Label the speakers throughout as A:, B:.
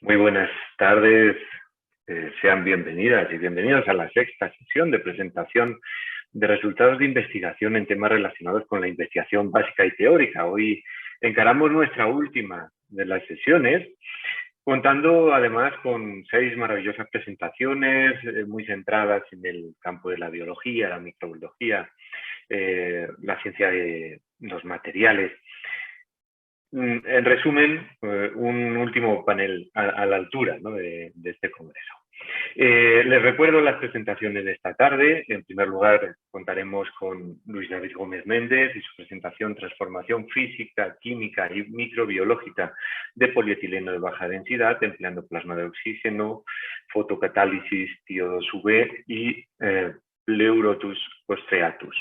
A: Muy buenas tardes, sean bienvenidas y bienvenidos a la sexta sesión de presentación de resultados de investigación en temas relacionados con la investigación básica y teórica. Hoy encaramos nuestra última de las sesiones, contando además con 6 maravillosas presentaciones muy centradas en el campo de la biología, la microbiología, la ciencia de los materiales. En resumen, un último panel a la altura, ¿no?, de este congreso. Les recuerdo las presentaciones de esta tarde. En primer lugar, contaremos con Luis David Gómez Méndez y su presentación Transformación física, química y microbiológica de polietileno de baja densidad empleando plasma de oxígeno, fotocatálisis TiO2V y Pleurotus ostreatus.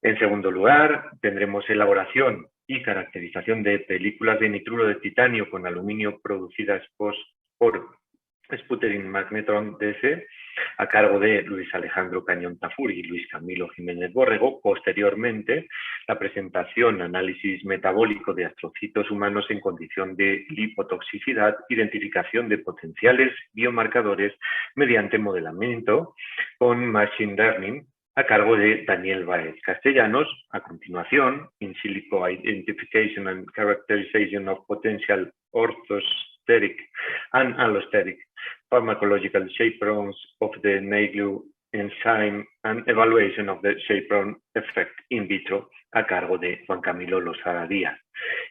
A: En segundo lugar, tendremos elaboración y caracterización de películas de nitruro de titanio con aluminio producidas por Sputtering Magnetron DS, a cargo de Luis Alejandro Cañón Tafur y Luis Camilo Jiménez Borrego. Posteriormente, la presentación, análisis metabólico de astrocitos humanos en condición de lipotoxicidad, identificación de potenciales biomarcadores mediante modelamiento con Machine Learning, a cargo de Daniel Baez Castellanos. A continuación, In Silico Identification and Characterization of Potential Orthostatic and Allostatic Pharmacological Chaperones of the NAGLU Enzyme and Evaluation of the Chaperone Effect in Vitro, a cargo de Juan Camilo Losada Díaz.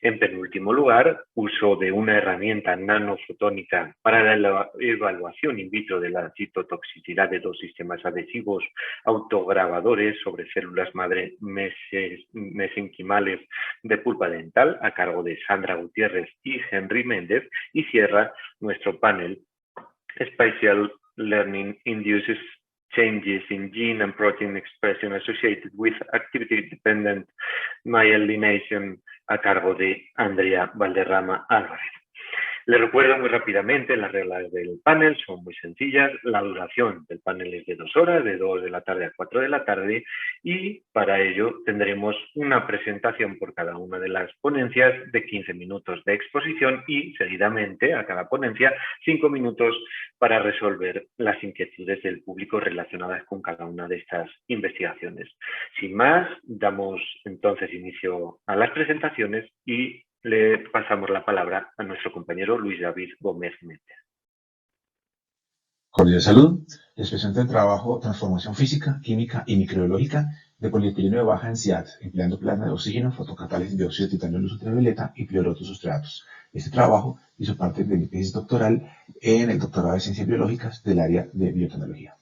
A: En penúltimo lugar, uso de una herramienta nanofotónica para la evaluación in vitro de la citotoxicidad de 2 sistemas adhesivos autograbadores sobre células madre mesenquimales de pulpa dental, a cargo de Sandra Gutiérrez y Henry Méndez. Y cierra nuestro panel Spatial Learning Induces Changes in Gene and Protein Expression Associated with Activity-Dependent Myelination, a cargo de Andrea Valderrama Álvarez. Les recuerdo muy rápidamente las reglas del panel, son muy sencillas. La duración del panel es de 2 horas, de 2 de la tarde a 4 de la tarde, y para ello tendremos una presentación por cada una de las ponencias de 15 minutos de exposición y seguidamente a cada ponencia 5 minutos para resolver las inquietudes del público relacionadas con cada una de estas investigaciones. Sin más, damos entonces inicio a las presentaciones y le pasamos la palabra a nuestro compañero Luis David Gómez Méndez.
B: Cordial salud. Les presento el trabajo Transformación física, química y microbiológica de polietileno de baja densidad, empleando plasma de oxígeno, fotocatálisis de óxido de titanio de luz ultravioleta y Pleurotus ostreatus. Este trabajo hizo parte de mi tesis doctoral en el doctorado de Ciencias Biológicas del área de biotecnología.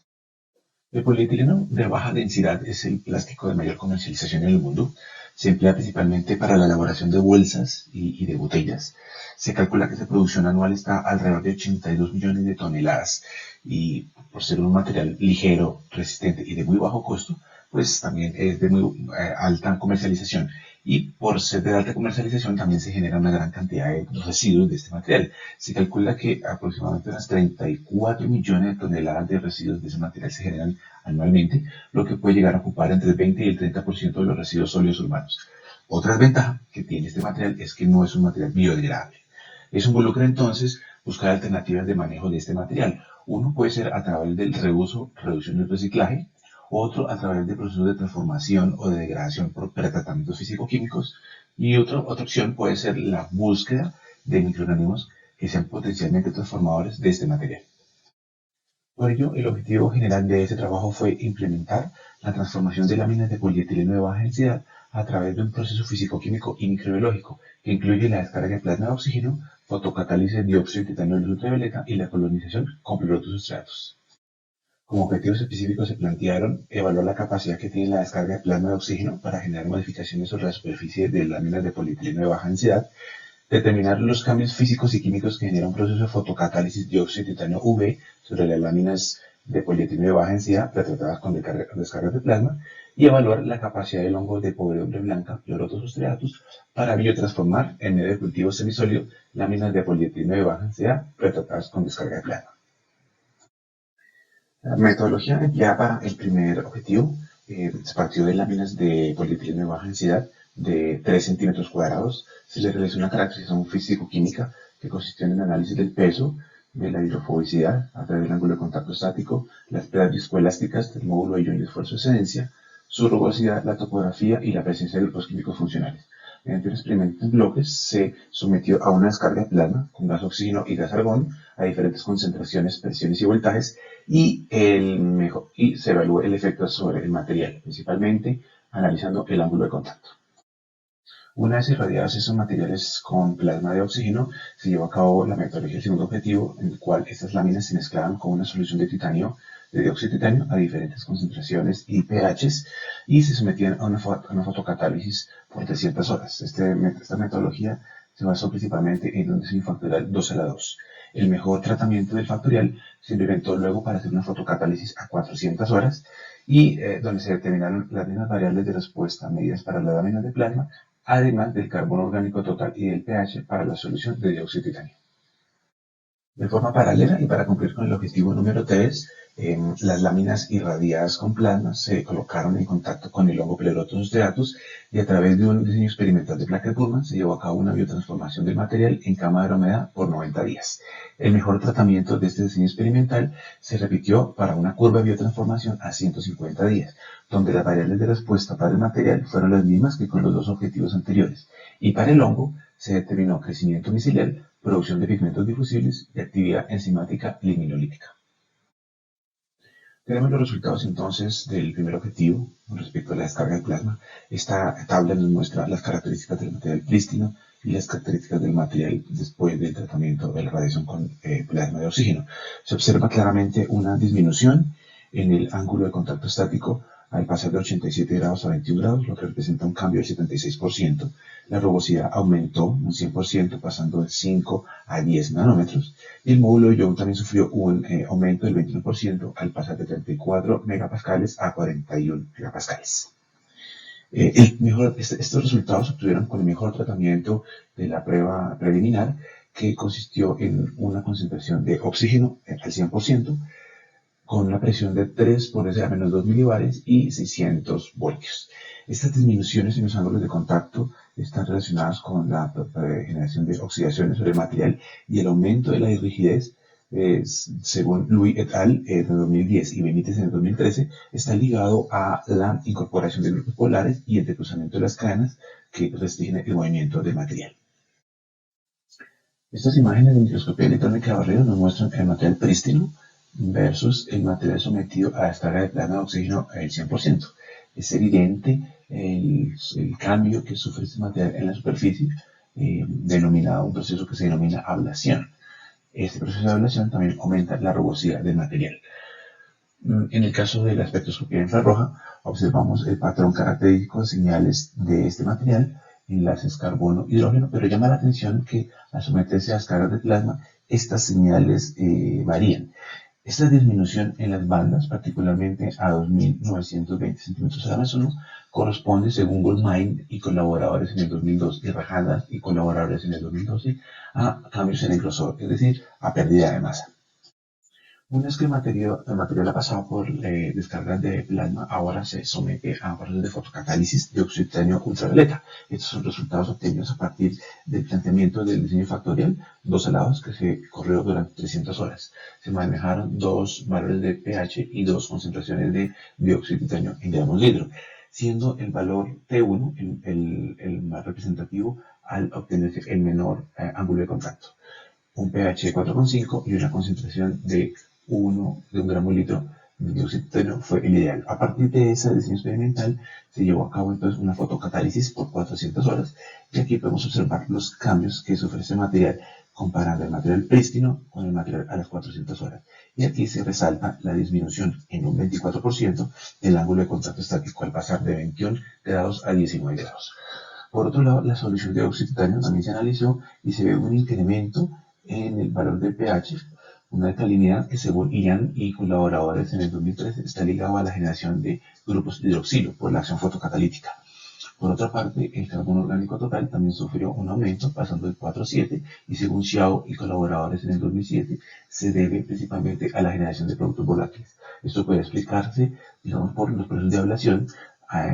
B: El polietileno de baja densidad es el plástico de mayor comercialización en el mundo. Se emplea principalmente para la elaboración de bolsas y de botellas. Se calcula que su producción anual está alrededor de 82 millones de toneladas y por ser un material ligero, resistente y de muy bajo costo, pues también es de muy alta comercialización. Y por ser de alta comercialización también se genera una gran cantidad de residuos de este material. Se calcula que aproximadamente unas 34 millones de toneladas de residuos de ese material se generan anualmente, lo que puede llegar a ocupar entre el 20 y el 30% de los residuos sólidos urbanos. Otra ventaja que tiene este material es que no es un material biodegradable. Eso involucra entonces buscar alternativas de manejo de este material. Uno puede ser a través del reuso, reducción y reciclaje, otro a través de procesos de transformación o de degradación por pretratamientos físico-químicos, y otra opción puede ser la búsqueda de microorganismos que sean potencialmente transformadores de este material. Por ello, el objetivo general de este trabajo fue implementar la transformación de láminas de polietileno de baja densidad a través de un proceso físico-químico y microbiológico que incluye la descarga de plasma de oxígeno, fotocatálisis de dióxido de titanio de luz ultravioleta y la colonización con Pleurotus ostreatus. Como objetivos específicos se plantearon evaluar la capacidad que tiene la descarga de plasma de oxígeno para generar modificaciones sobre la superficie de láminas de polietileno de baja densidad, determinar los cambios físicos y químicos que genera un proceso de fotocatálisis de óxido de titanio UV sobre las láminas de polietileno de baja densidad pretratadas con descargas de plasma, y evaluar la capacidad del hongo de podredumbre blanca, Pleurotus ostreatus, para biotransformar en medio de cultivo semisólido láminas de polietileno de baja densidad pretratadas con descarga de plasma. La metodología empleada para el primer objetivo se partió de láminas de polietileno de baja densidad de 3 centímetros cuadrados. Se le realizó una caracterización físico-química que consistió en el análisis del peso, de la hidrofobicidad a través del ángulo de contacto estático, las pruebas viscoelásticas del módulo de ion y esfuerzo de excedencia, su rugosidad, la topografía y la presencia de grupos químicos funcionales. Mediante un experimento en bloques se sometió a una descarga de plasma con gas oxígeno y gas argón a diferentes concentraciones, presiones y voltajes y se evaluó el efecto sobre el material, principalmente analizando el ángulo de contacto. Una vez irradiados esos materiales con plasma de oxígeno, se llevó a cabo la metodología del segundo objetivo, en el cual estas láminas se mezclaban con una solución de titanio, de dióxido de titanio, a diferentes concentraciones y pHs, y se sometían a una fotocatálisis por 300 horas. Esta metodología se basó principalmente en un diseño factorial 2 a la 2. El mejor tratamiento del factorial se implementó luego para hacer una fotocatálisis a 400 horas, y donde se determinaron las mismas variables de respuesta medidas para las láminas de plasma, además del carbono orgánico total y del pH para la solución de dióxido de titanio. De forma paralela y para cumplir con el objetivo número 3, las láminas irradiadas con plasma se colocaron en contacto con el hongo Pleurotus striatus y a través de un diseño experimental de placa de Pullman se llevó a cabo una biotransformación del material en cámara húmeda por 90 días. El mejor tratamiento de este diseño experimental se repitió para una curva de biotransformación a 150 días, donde las variables de respuesta para el material fueron las mismas que con los dos objetivos anteriores, y para el hongo se determinó crecimiento micelial, producción de pigmentos difusibles y actividad enzimática liminolítica. Tenemos los resultados entonces del primer objetivo con respecto a la descarga de plasma. Esta tabla nos muestra las características del material prístino y las características del material después del tratamiento de la radiación con plasma de oxígeno. Se observa claramente una disminución en el ángulo de contacto estático al pasar de 87 grados a 21 grados, lo que representa un cambio del 76%. La rugosidad aumentó un 100%, pasando de 5 a 10 nanómetros. Y el módulo de Young también sufrió un aumento del 21% al pasar de 34 megapascales a 41 megapascales. Estos resultados se obtuvieron con el mejor tratamiento de la prueba preliminar, que consistió en una concentración de oxígeno al 100%, con una presión de 3 por 10⁻²² milibares y 600 voltios. Estas disminuciones en los ángulos de contacto están relacionadas con la generación de oxidaciones sobre el material y el aumento de la rigidez, según Louis et al. En 2010 y Benítez en el 2013, está ligado a la incorporación de grupos polares y el cruzamiento de las cadenas que restringen el movimiento del material. Estas imágenes de microscopía electrónica de barrido nos muestran el material prístino versus el material sometido a descarga de plasma de oxígeno al 100%. Es evidente el cambio que sufre este material en la superficie, denominado un proceso que se denomina ablación. Este proceso de ablación también aumenta la rugosidad del material. En el caso de la espectroscopía infrarroja, observamos el patrón característico de señales de este material, enlaces carbono-hidrógeno, pero llama la atención que al someterse a descargas de plasma, estas señales varían. Esta disminución en las bandas, particularmente a 2.920 centímetros a la más 1, corresponde, según Goldmine y colaboradores en el 2002 y Rajadas y colaboradores en el 2012, a cambios en el grosor, es decir, a pérdida de masa. Una vez que el material ha pasado por descargas de plasma, ahora se somete a procesos de fotocatálisis de óxido de titanio ultravioleta. Estos son resultados obtenidos a partir del planteamiento del diseño factorial 2 a la 2 que se corrió durante 300 horas. Se manejaron dos valores de pH y dos concentraciones de dióxido de titanio en gramos litro, siendo el valor T1 el más representativo al obtenerse el menor ángulo de contacto. Un pH de 4,5 y una concentración de 1 gramo litro de dióxido de titanio fue el ideal. A partir de ese diseño experimental se llevó a cabo entonces una fotocatálisis por 400 horas y aquí podemos observar los cambios que sufre este material comparando el material prístino con el material a las 400 horas. Y aquí se resalta la disminución en un 24% del ángulo de contacto estático al pasar de 21 grados a 19 grados. Por otro lado, la solución de óxido de titanio también se analizó y se ve un incremento en el valor del pH, una alcalinidad que según Ian y colaboradores en el 2013 está ligado a la generación de grupos hidroxilo por la acción fotocatalítica. Por otra parte, el carbono orgánico total también sufrió un aumento pasando de 4 a 7 y según Xiao y colaboradores en el 2007 se debe principalmente a la generación de productos volátiles. Esto puede explicarse, digamos, por los procesos de ablación,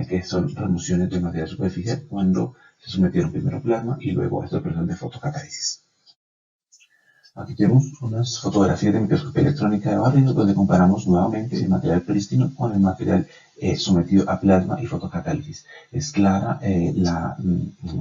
B: que son remociones de material superficial cuando se sometieron primero a plasma y luego a estos procesos de fotocatálisis. Aquí tenemos unas fotografías de microscopía electrónica de barrido donde comparamos nuevamente el material prístino con el material sometido a plasma y fotocatálisis. Es clara la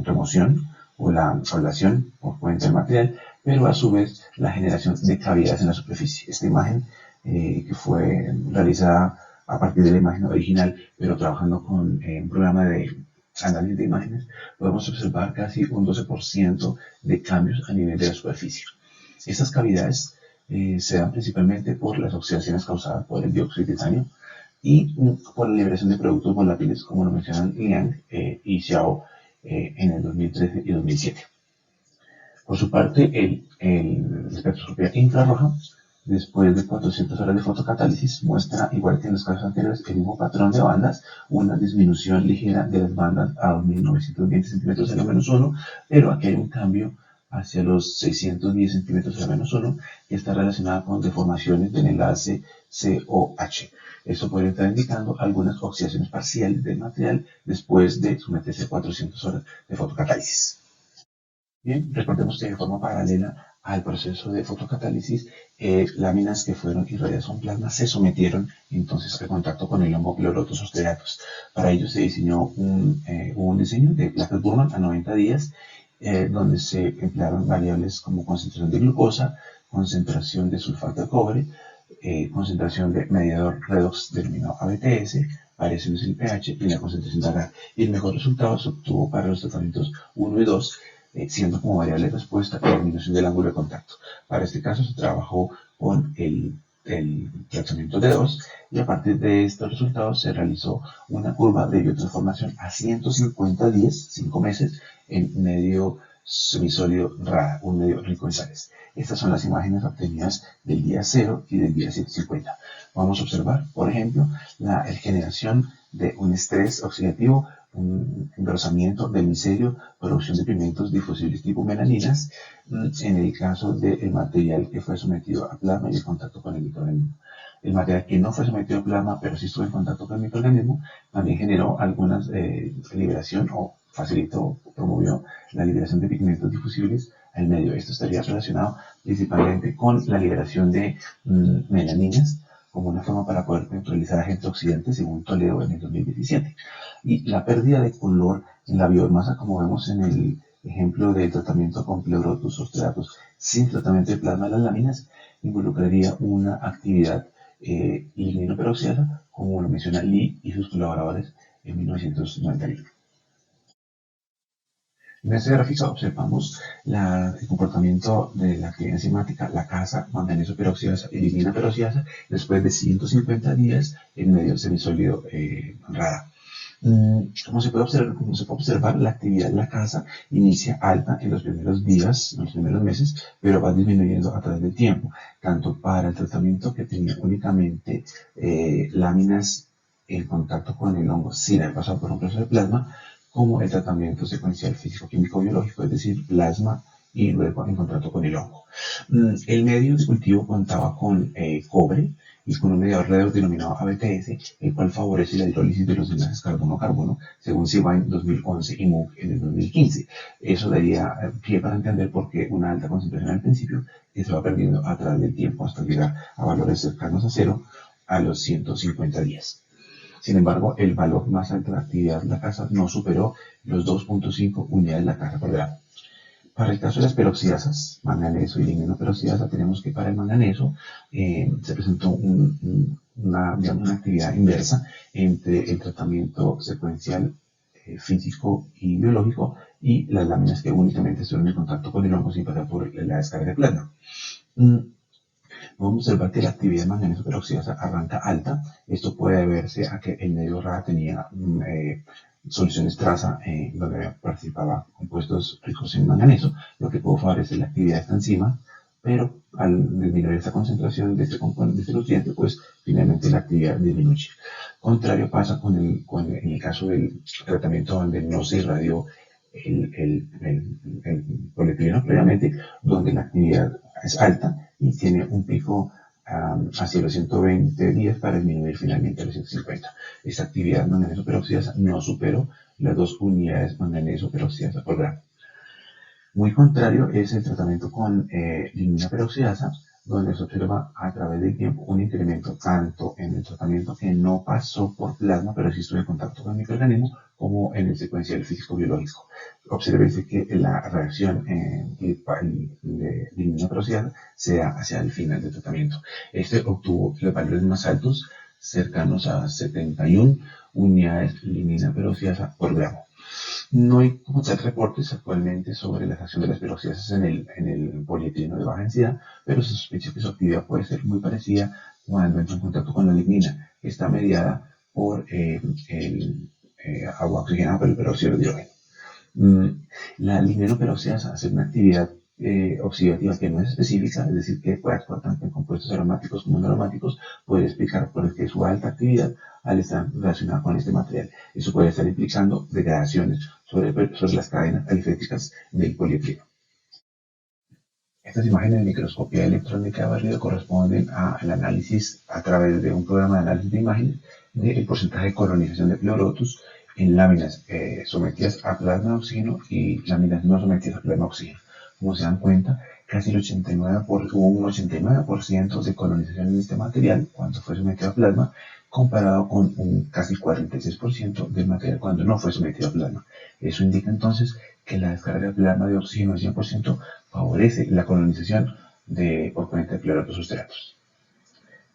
B: remoción o la ablación por cuenta del material, pero a su vez la generación de cavidades en la superficie. Esta imagen que fue realizada a partir de la imagen original, pero trabajando con un programa de análisis de imágenes, podemos observar casi un 12% de cambios a nivel de la superficie. Estas cavidades se dan principalmente por las oxidaciones causadas por el dióxido de titanio y por la liberación de productos volátiles, como lo mencionan Liang y Xiao en el 2013 y 2007. Por su parte, la espectroscopia infrarroja, después de 400 horas de fotocatálisis, muestra, igual que en los casos anteriores, el mismo patrón de bandas, una disminución ligera de las bandas a 2920 centímetros a la menos 1, pero aquí hay un cambio hacia los 610 centímetros a la menos 1, que está relacionada con deformaciones del enlace COH. Esto podría estar indicando algunas oxidaciones parciales del material después de someterse a 400 horas de fotocatálisis. Bien, recordemos que de forma paralela al proceso de fotocatálisis, láminas que fueron irradiadas con plasma se sometieron entonces al contacto con el hongo Pleurotus striatus. Para ello se diseñó un diseño de placas Burman a 90 días, donde se emplearon variables como concentración de glucosa, concentración de sulfato de cobre, concentración de mediador redox denominado ABTS, variaciones en el pH y la concentración de agar. Y el mejor resultado se obtuvo para los tratamientos 1 y 2, siendo como variable de respuesta la disminución del ángulo de contacto. Para este caso se trabajó con el tratamiento de 2 y a partir de estos resultados se realizó una curva de biotransformación a 150 días, 5 meses, en medio semisólido RADA, un medio rico en sales. Estas son las imágenes obtenidas del día 0 y del día 150. Vamos a observar, por ejemplo, la generación de un estrés oxidativo, un engrosamiento del micelio, producción de pigmentos difusibles tipo melaninas, en el caso del material que fue sometido a plasma y el contacto con el microorganismo. El material que no fue sometido a plasma, pero sí estuvo en contacto con el microorganismo, también generó algunas liberación o facilitó, promovió la liberación de pigmentos difusibles al medio. Esto estaría relacionado principalmente con la liberación de melaninas, como una forma para poder neutralizar agentes oxidantes, según Toledo en el 2017. Y la pérdida de color en la biomasa, como vemos en el ejemplo del tratamiento con Pleurotus striatus sin tratamiento de plasma de las láminas, involucraría una actividad ligninoperoxidasa, como lo menciona Lee y sus colaboradores en 1991. En esta gráfica observamos el comportamiento de la actividad enzimática, la casa manganeso peroxidasa y lignina peroxidasa después de 150 días en medio semisólido RADA. Como se puede observar, la actividad de la casa inicia alta en los primeros días, en los primeros meses, pero va disminuyendo a través del tiempo, tanto para el tratamiento que tenía únicamente láminas en contacto con el hongo sin haber pasado por un proceso de plasma, como el tratamiento secuencial físico-químico-biológico, es decir, plasma y luego en contacto con el hongo. El medio de cultivo contaba con cobre y con un mediador redox denominado ABTS, el cual favorece la hidrólisis de los enlaces carbono-carbono, según SIVA en 2011 y MUG en el 2015. Eso daría pie para entender por qué una alta concentración al principio que se va perdiendo a través del tiempo hasta llegar a valores cercanos a cero a los 150 días. Sin embargo, el valor más alto de la actividad de la casa no superó los 2.5 unidades de la casa por gramo. Para el caso de las peroxidasas, manganeso y ligninoperoxidasa, tenemos que para el manganeso se presentó una actividad inversa entre el tratamiento secuencial físico y biológico y las láminas que únicamente estuvieron en contacto con el hongo sin pasar por la descarga de plasma. Vamos a observar que la actividad de manganeso peroxidasa arranca alta. Esto puede deberse a que el medio RADA tenía soluciones traza donde participaba compuestos ricos en manganeso, lo que pudo favorecer la actividad de esta enzima, pero al disminuir esta concentración de este componente, de este nutriente, pues finalmente la actividad disminuye. Contrario pasa en el caso del tratamiento donde no se irradió el polietileno previamente, donde la actividad es alta y tiene un pico hacia los 120 días para disminuir finalmente a los 150. Esta actividad manganeso peroxidasa no superó las 2 unidades manganeso peroxidasa por gramo. Muy contrario es el tratamiento con lignina peroxidasa, donde se observa a través del tiempo un incremento tanto en el tratamiento que no pasó por plasma, pero sí estuvo en contacto con el microorganismo, como en el secuencial físico-biológico. Observe que la reacción de lignina peroxidasa se da hacia el final del tratamiento. Este obtuvo los valores más altos, cercanos a 71 unidades de lignina peroxidasa por gramo. No hay como tal reportes actualmente sobre la acción de las peroxidasas en el polietileno de baja densidad, pero se sospecha que su actividad puede ser muy parecida cuando entra en contacto con la lignina, que está mediada por el agua oxigenada por el peróxido de hidrógeno. La ligninoperoxidasa hace una actividad oxidativa que no es específica, es decir, que puede actuar tanto en compuestos aromáticos como no aromáticos, puede explicar por qué su alta actividad al estar relacionada con este material. Eso puede estar implicando degradaciones sobre las cadenas aliféticas del polietileno. Estas imágenes de microscopía electrónica de barrido corresponden al análisis a través de un programa de análisis de imágenes del porcentaje de colonización de Pleurotus en láminas sometidas a plasma de oxígeno y láminas no sometidas a plasma de oxígeno. Como se dan cuenta, casi el 89%, hubo un 89% de colonización en este material cuando fue sometido a plasma, comparado con un casi 46% del material cuando no fue sometido a plasma. Eso indica entonces que la descarga de plasma de oxígeno al 100% favorece la colonización por cuenta de clorotosustratos.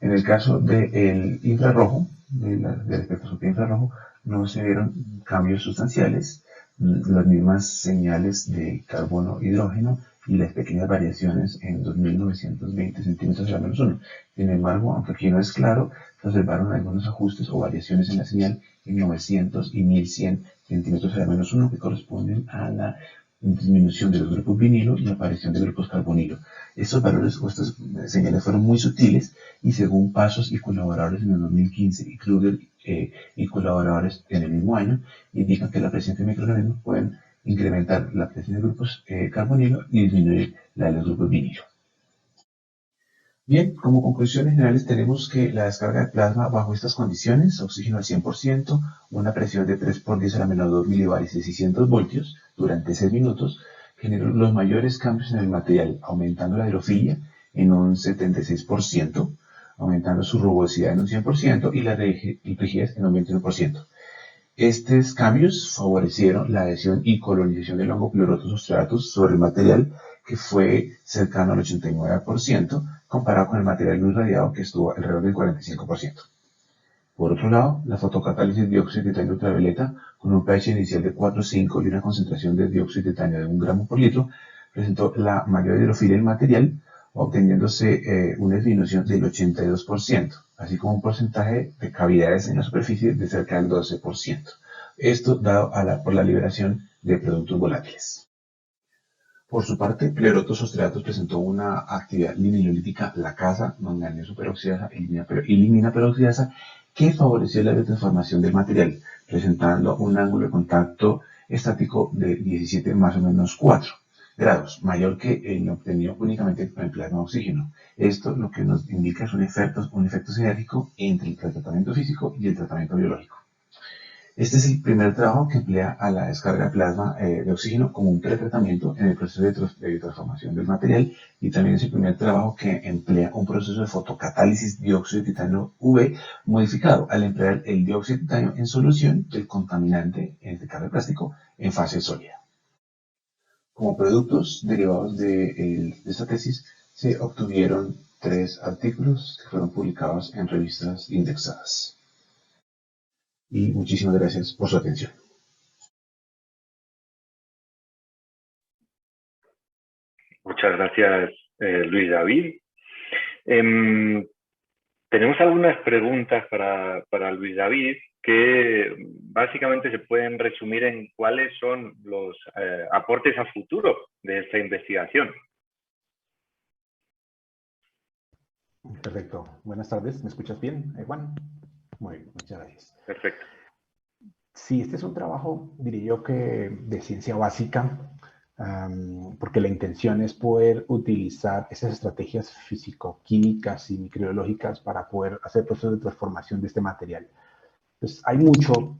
B: En el caso del infrarrojo, del espectroscopía infrarrojo, no se vieron cambios sustanciales, las mismas señales de carbono-hidrógeno y las pequeñas variaciones en 2920 centímetros a la menos 1. Sin embargo, aunque aquí no es claro, se observaron algunos ajustes o variaciones en la señal en 900 y 1100 centímetros a la menos 1 que corresponden a la disminución de los grupos vinilo y aparición de grupos carbonilo. Estos valores o estas señales fueron muy sutiles y según Pasos y colaboradores en el 2015 y Kruger y colaboradores en el mismo año, indican que la presencia de microorganismos pueden incrementar la presencia de grupos carbonilo y disminuir la de los grupos vinilo. Bien, como conclusiones generales tenemos que la descarga de plasma bajo estas condiciones, oxígeno al 100%, una presión de 3 por 10 a la menos 2 milibares y 600 voltios durante 6 minutos, generó los mayores cambios en el material, aumentando la hidrofilia en un 76%, aumentando su rugosidad en un 100% y la rigidez en un 21%. Estos cambios favorecieron la adhesión y colonización del hongo Pleurotus striatus sobre el material, que fue cercano al 89%, comparado con el material no irradiado, que estuvo alrededor del 45%. Por otro lado, la fotocatálisis de dióxido de titanio ultravioleta, con un pH inicial de 4,5 y una concentración de dióxido de titanio de 1 gramo por litro, presentó la mayor hidrofilia del material, obteniéndose una disminución del 82%, así como un porcentaje de cavidades en la superficie de cerca del 12%. Esto dado por la liberación de productos volátiles. Por su parte, Pleurotus striatus presentó una actividad liminolítica lacasa, manganeso peroxidasa y lignina peroxidasa que favoreció la biotransformación del material, presentando un ángulo de contacto estático de 17 más o menos 4 grados, mayor que el obtenido únicamente con el plasma de oxígeno. Esto lo que nos indica es un efecto sinérgico entre el tratamiento físico y el tratamiento biológico. Este es el primer trabajo que emplea a la descarga de plasma de oxígeno como un pretratamiento en el proceso de transformación del material, y también es el primer trabajo que emplea un proceso de fotocatálisis dióxido de titanio UV modificado al emplear el dióxido de titanio en solución del contaminante, en este caso el plástico, en fase sólida. Como productos derivados de esta tesis se obtuvieron 3 artículos que fueron publicados en revistas indexadas. Y muchísimas gracias por su atención.
A: Muchas gracias, Luis David. Tenemos algunas preguntas para Luis David que básicamente se pueden resumir en cuáles son los aportes a futuro de esta investigación.
C: Perfecto. Buenas tardes. ¿Me escuchas bien, Juan? Muy bien, muchas gracias.
A: Perfecto.
C: Sí, este es un trabajo, diría yo, que de ciencia básica, porque la intención es poder utilizar esas estrategias físico-químicas y microbiológicas para poder hacer procesos de transformación de este material. Pues hay mucho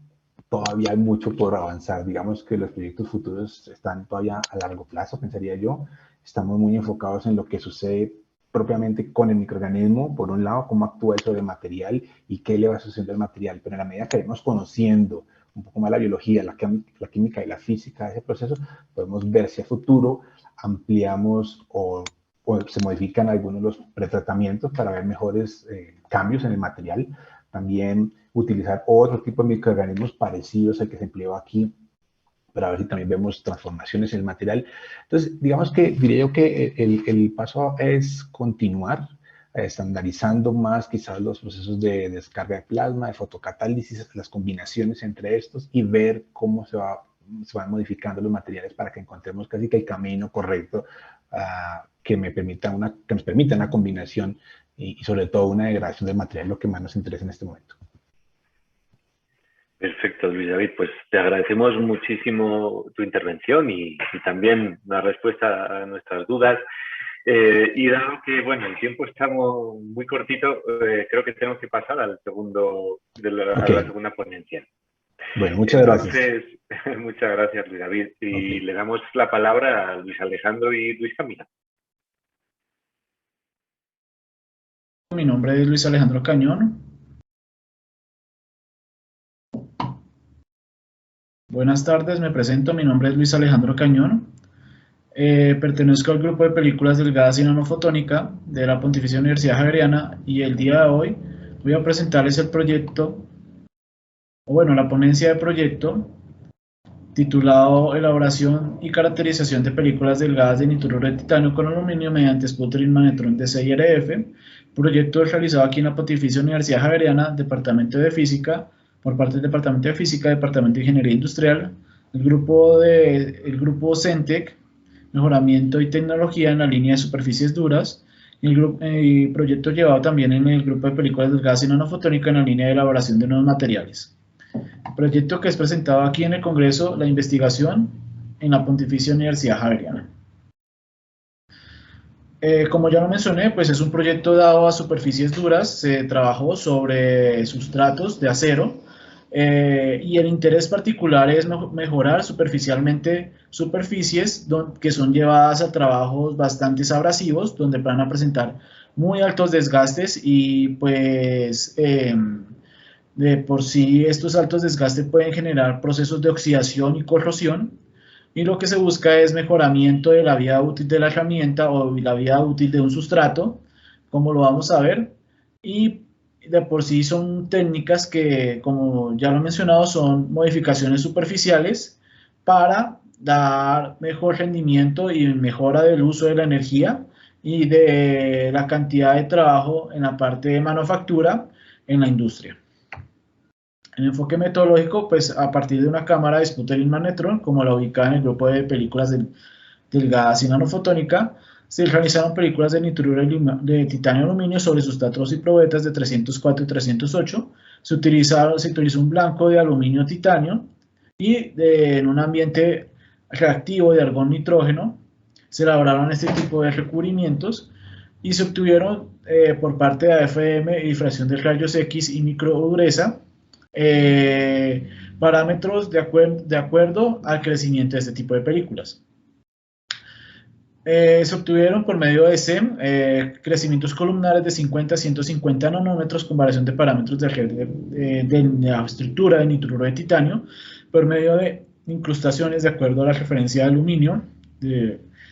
C: todavía hay mucho por avanzar. Digamos que los proyectos futuros están todavía a largo plazo, pensaría yo. Estamos muy enfocados en lo que sucede propiamente con el microorganismo, por un lado, cómo actúa eso del material y qué le va sucediendo al material. Pero en la medida que vamos conociendo un poco más la biología, la química y la física de ese proceso, podemos ver si a futuro ampliamos o se modifican algunos de los pretratamientos para ver mejores cambios en el material. También utilizar otro tipo de microorganismos parecidos al que se empleó aquí para ver si también vemos transformaciones en el material. Entonces, digamos que diría yo que el paso es continuar estandarizando más quizás los procesos de descarga de plasma, de fotocatálisis, las combinaciones entre estos y ver cómo se van modificando los materiales para que encontremos casi que el camino correcto que nos permita una combinación y sobre todo una degradación del material, lo que más nos interesa en este momento.
A: Perfecto, Luis David. Pues te agradecemos muchísimo tu intervención y también la respuesta a nuestras dudas. Y dado que, bueno, el tiempo está muy cortito, creo que tenemos que pasar al a la segunda ponencia.
C: Bueno, muchas gracias.
A: Entonces, muchas gracias, Luis David. Y le damos la palabra a Luis Alejandro y Luis Camila.
D: Mi nombre es Luis Alejandro Cañón. Buenas tardes, me presento. Mi nombre es Luis Alejandro Cañón. Pertenezco al grupo de películas delgadas y nanofotónica de la Pontificia Universidad Javeriana y el día de hoy voy a presentarles el proyecto, la ponencia de proyecto titulado Elaboración y caracterización de películas delgadas de nitruro de titanio con aluminio mediante sputtering magnetron DCIRF. Proyecto realizado aquí en la Pontificia Universidad Javeriana, Departamento de Física, por parte del Departamento de Física, Departamento de Ingeniería Industrial, el grupo CENTEC, Mejoramiento y Tecnología en la línea de superficies duras, y el proyecto llevado también en el grupo de películas delgadas y nanofotónica en la línea de elaboración de nuevos materiales. El proyecto que es presentado aquí en el Congreso, la investigación en la Pontificia Universidad Javeriana. Como ya lo mencioné, pues es un proyecto dado a superficies duras, se trabajó sobre sustratos de acero y el interés particular es mejorar superficialmente superficies que son llevadas a trabajos bastante abrasivos, donde van a presentar muy altos desgastes y pues de por sí estos altos desgastes pueden generar procesos de oxidación y corrosión. Y lo que se busca es mejoramiento de la vida útil de la herramienta o la vida útil de un sustrato, como lo vamos a ver. Y de por sí son técnicas que, como ya lo he mencionado, son modificaciones superficiales para dar mejor rendimiento y mejora del uso de la energía y de la cantidad de trabajo en la parte de manufactura en la industria. El enfoque metodológico, pues a partir de una cámara de sputtering magnetron, como la ubicada en el grupo de películas delgadas y nanofotónica, se realizaron películas de nitruro de titanio aluminio sobre sustratos y probetas de 304 y 308. Se utilizó un blanco de aluminio titanio y en un ambiente reactivo de argón nitrógeno se elaboraron este tipo de recubrimientos y se obtuvieron por parte de AFM y difracción de rayos X y microdureza parámetros de acuerdo al crecimiento de este tipo de películas. Se obtuvieron por medio de SEM crecimientos columnares de 50 a 150 nanómetros con variación de parámetros de la estructura de nitruro de titanio por medio de incrustaciones de acuerdo a la referencia de aluminio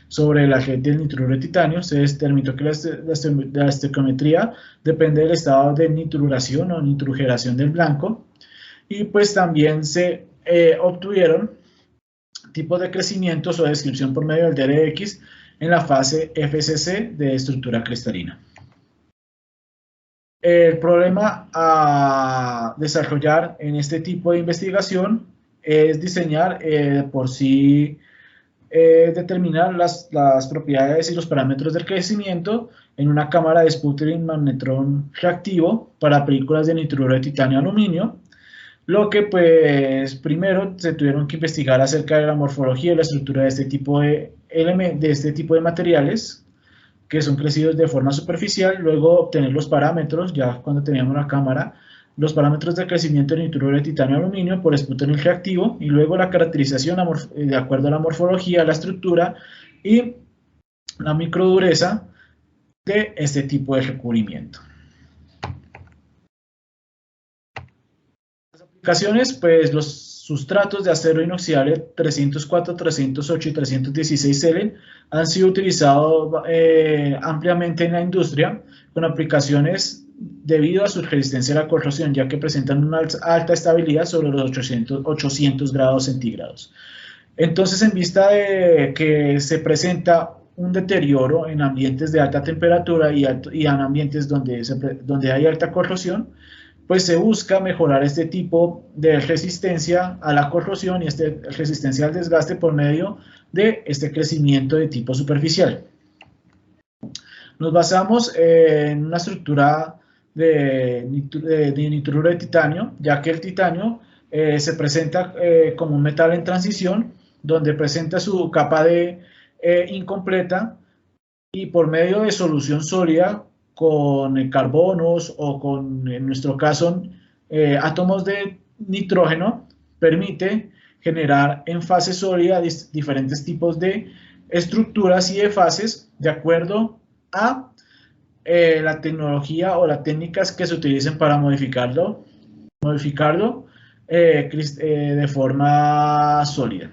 D: sobre la red del nitruro de titanio. Se determinó que la estequiometría depende del estado de nitruración o nitrugeración del blanco. Y pues también se obtuvieron tipos de crecimientos o descripción por medio del DRX en la fase FCC de estructura cristalina. El problema a desarrollar en este tipo de investigación es diseñar por sí, determinar las propiedades y los parámetros del crecimiento en una cámara de sputtering magnetron reactivo para películas de nitruro de titanio aluminio. Lo que pues primero se tuvieron que investigar acerca de la morfología y la estructura de este tipo de materiales que son crecidos de forma superficial, luego obtener los parámetros ya cuando teníamos la cámara los parámetros de crecimiento del nitruro de titanio aluminio por esputo en el reactivo, y luego la caracterización de acuerdo a la morfología, la estructura y la microdureza de este tipo de recubrimiento. Las aplicaciones, pues los sustratos de acero inoxidable 304, 308 y 316L han sido utilizados ampliamente en la industria con aplicaciones debido a su resistencia a la corrosión, ya que presentan una alta estabilidad sobre los 800 grados centígrados. Entonces, en vista de que se presenta un deterioro en ambientes de alta temperatura y en ambientes donde hay alta corrosión, pues se busca mejorar este tipo de resistencia a la corrosión y resistencia al desgaste por medio de este crecimiento de tipo superficial. Nos basamos en una estructura de nitruro de titanio, ya que el titanio se presenta como un metal en transición, donde presenta su capa incompleta, y por medio de solución sólida con carbonos o con, en nuestro caso, átomos de nitrógeno, permite generar en fase sólida diferentes tipos de estructuras y de fases de acuerdo a la tecnología o las técnicas que se utilicen para modificarlo de forma sólida.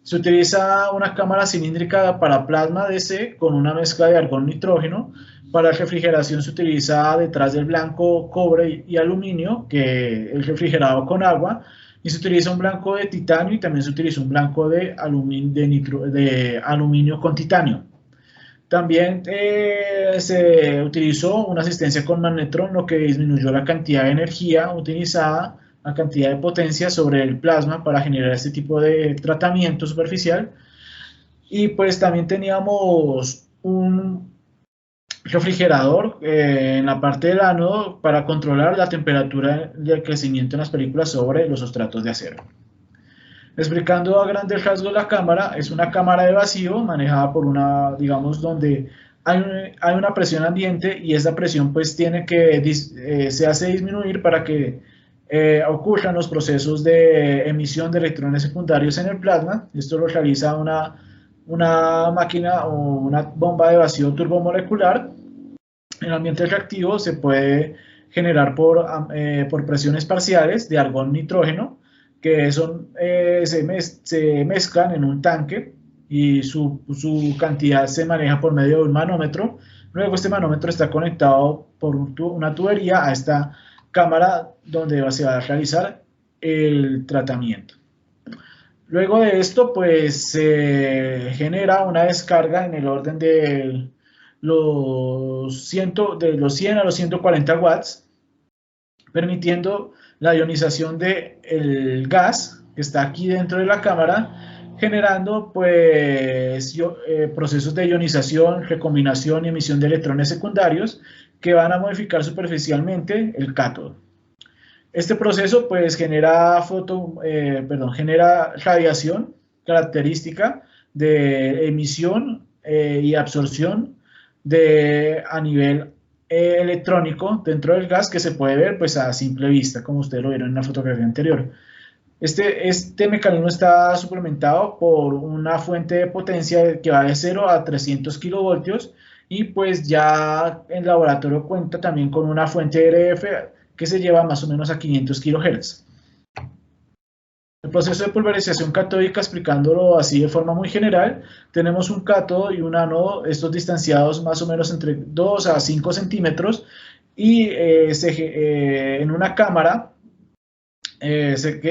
D: Se utiliza una cámara cilíndrica para plasma DC con una mezcla de argón-nitrógeno. Para refrigeración se utiliza detrás del blanco cobre y aluminio, que es refrigerado con agua, y se utiliza un blanco de titanio y también se utiliza un blanco de aluminio con titanio. También se utilizó una asistencia con magnetrón, lo que disminuyó la cantidad de energía utilizada, la cantidad de potencia sobre el plasma para generar este tipo de tratamiento superficial. Y pues también teníamos un refrigerador en la parte del ánodo para controlar la temperatura del crecimiento en las películas sobre los sustratos de acero. Explicando a grandes rasgos la cámara, es una cámara de vacío manejada por una, digamos, donde hay una presión ambiente, y esa presión pues tiene que, se hace disminuir para que ocurran los procesos de emisión de electrones secundarios en el plasma. Esto lo realiza una máquina o una bomba de vacío turbomolecular. En el ambiente reactivo se puede generar por presiones parciales de argón-nitrógeno, que se mezclan en un tanque, y su cantidad se maneja por medio de un manómetro. Luego este manómetro está conectado por una tubería a esta cámara donde se va a realizar el tratamiento. Luego de esto, pues se genera una descarga en el orden de los 100 a los 140 watts, permitiendo la ionización del gas que está aquí dentro de la cámara, generando pues procesos de ionización, recombinación y emisión de electrones secundarios que van a modificar superficialmente el cátodo. Este proceso pues genera radiación característica de emisión y absorción a nivel electrónico dentro del gas, que se puede ver pues a simple vista, como ustedes lo vieron en la fotografía anterior. Este mecanismo está suplementado por una fuente de potencia que va de 0 a 300 kilovoltios, y pues ya en laboratorio cuenta también con una fuente de RF que se lleva más o menos a 500 kHz. El proceso de pulverización catódica, explicándolo así de forma muy general, tenemos un cátodo y un ánodo, estos distanciados más o menos entre 2 a 5 centímetros, y en una cámara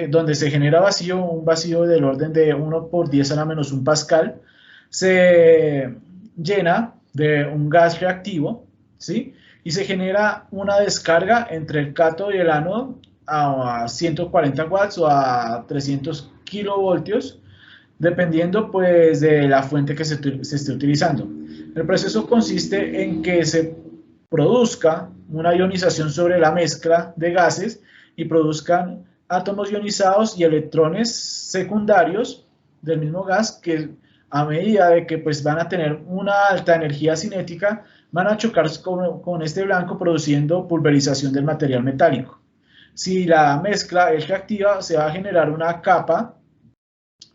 D: donde se genera vacío, un vacío del orden de 1 por 10 a la menos 1 pascal, se llena de un gas reactivo, ¿sí? Y se genera una descarga entre el cátodo y el ánodo a 140 watts o a 300 kilovoltios, dependiendo pues de la fuente que se esté utilizando. El proceso consiste en que se produzca una ionización sobre la mezcla de gases y produzcan átomos ionizados y electrones secundarios del mismo gas, que a medida de que pues van a tener una alta energía cinética, van a chocar con este blanco produciendo pulverización del material metálico. Si la mezcla es reactiva, se va a generar una capa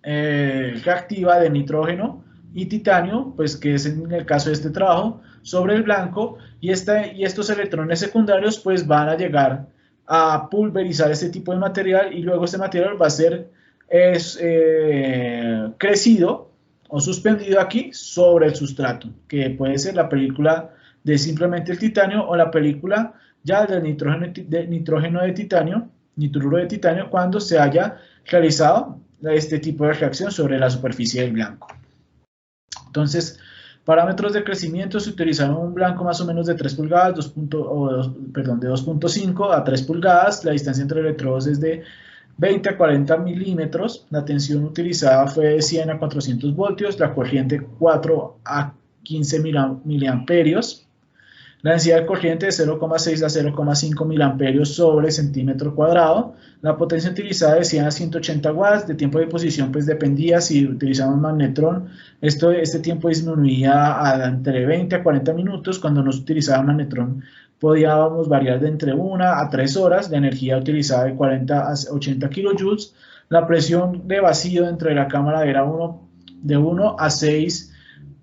D: reactiva de nitrógeno y titanio, pues que es en el caso de este trabajo, sobre el blanco, y estos electrones secundarios pues van a llegar a pulverizar este tipo de material, y luego este material va a ser crecido o suspendido aquí sobre el sustrato, que puede ser la película de simplemente el titanio o la película ya del nitrógeno de titanio, nitruro de titanio, cuando se haya realizado este tipo de reacción sobre la superficie del blanco. Entonces, parámetros de crecimiento: se utilizaron un blanco más o menos de 3 pulgadas, de 2.5 a 3 pulgadas, la distancia entre electrodos es de 20 a 40 milímetros, la tensión utilizada fue de 100 a 400 voltios, la corriente 4 a 15 miliamperios, la densidad de corriente de 0,6 a 0,5 miliamperios sobre centímetro cuadrado, la potencia utilizada de 100 a 180 watts, de tiempo de posición pues dependía. Si utilizamos magnetrón, este tiempo disminuía a entre 20 a 40 minutos, cuando no se utilizaba magnetrón podíamos variar de entre 1 a 3 horas, la energía utilizada de 40 a 80 kilojoules, la presión de vacío dentro de la cámara era de 1 a 6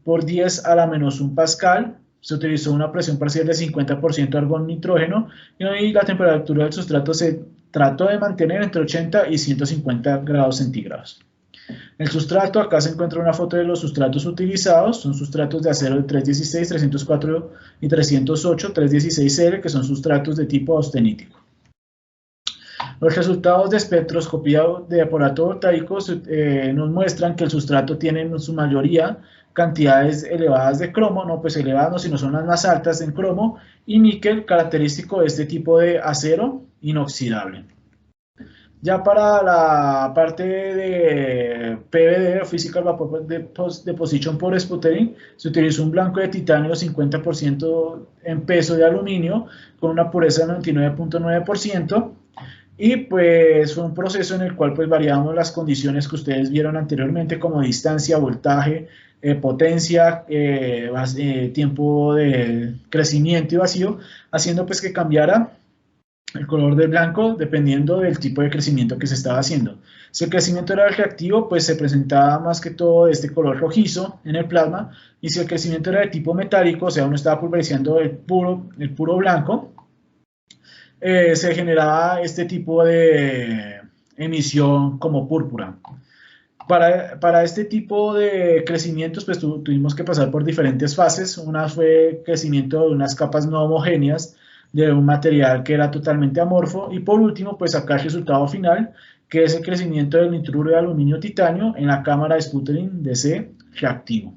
D: por 10 a la menos 1 pascal, se utilizó una presión parcial de 50% argón-nitrógeno, y la temperatura del sustrato se trató de mantener entre 80 y 150 grados centígrados. El sustrato, acá se encuentra una foto de los sustratos utilizados, son sustratos de acero de 316, 304 y 308, 316L, que son sustratos de tipo austenítico. Los resultados de espectroscopía de aparato voltaico nos muestran que el sustrato tiene en su mayoría cantidades elevadas de cromo, no pues elevadas no, sino son las más altas en cromo y níquel, característico de este tipo de acero inoxidable. Ya para la parte de PVD, Physical Vapor Deposition por Sputtering, se utilizó un blanco de titanio 50% en peso de aluminio con una pureza del 99.9%, y pues fue un proceso en el cual pues variamos las condiciones que ustedes vieron anteriormente, como distancia, voltaje, potencia, tiempo de crecimiento y vacío, haciendo pues que cambiara el color del blanco dependiendo del tipo de crecimiento que se estaba haciendo. Si el crecimiento era reactivo, pues se presentaba más que todo este color rojizo en el plasma, y si el crecimiento era de tipo metálico, o sea, uno estaba pulverizando el puro blanco, se generaba este tipo de emisión como púrpura. Para este tipo de crecimientos, pues tuvimos que pasar por diferentes fases. Una fue crecimiento de unas capas no homogéneas de un material que era totalmente amorfo, y por último, pues sacar el resultado final, que es el crecimiento del nitruro de aluminio titanio en la cámara de sputtering DC reactivo.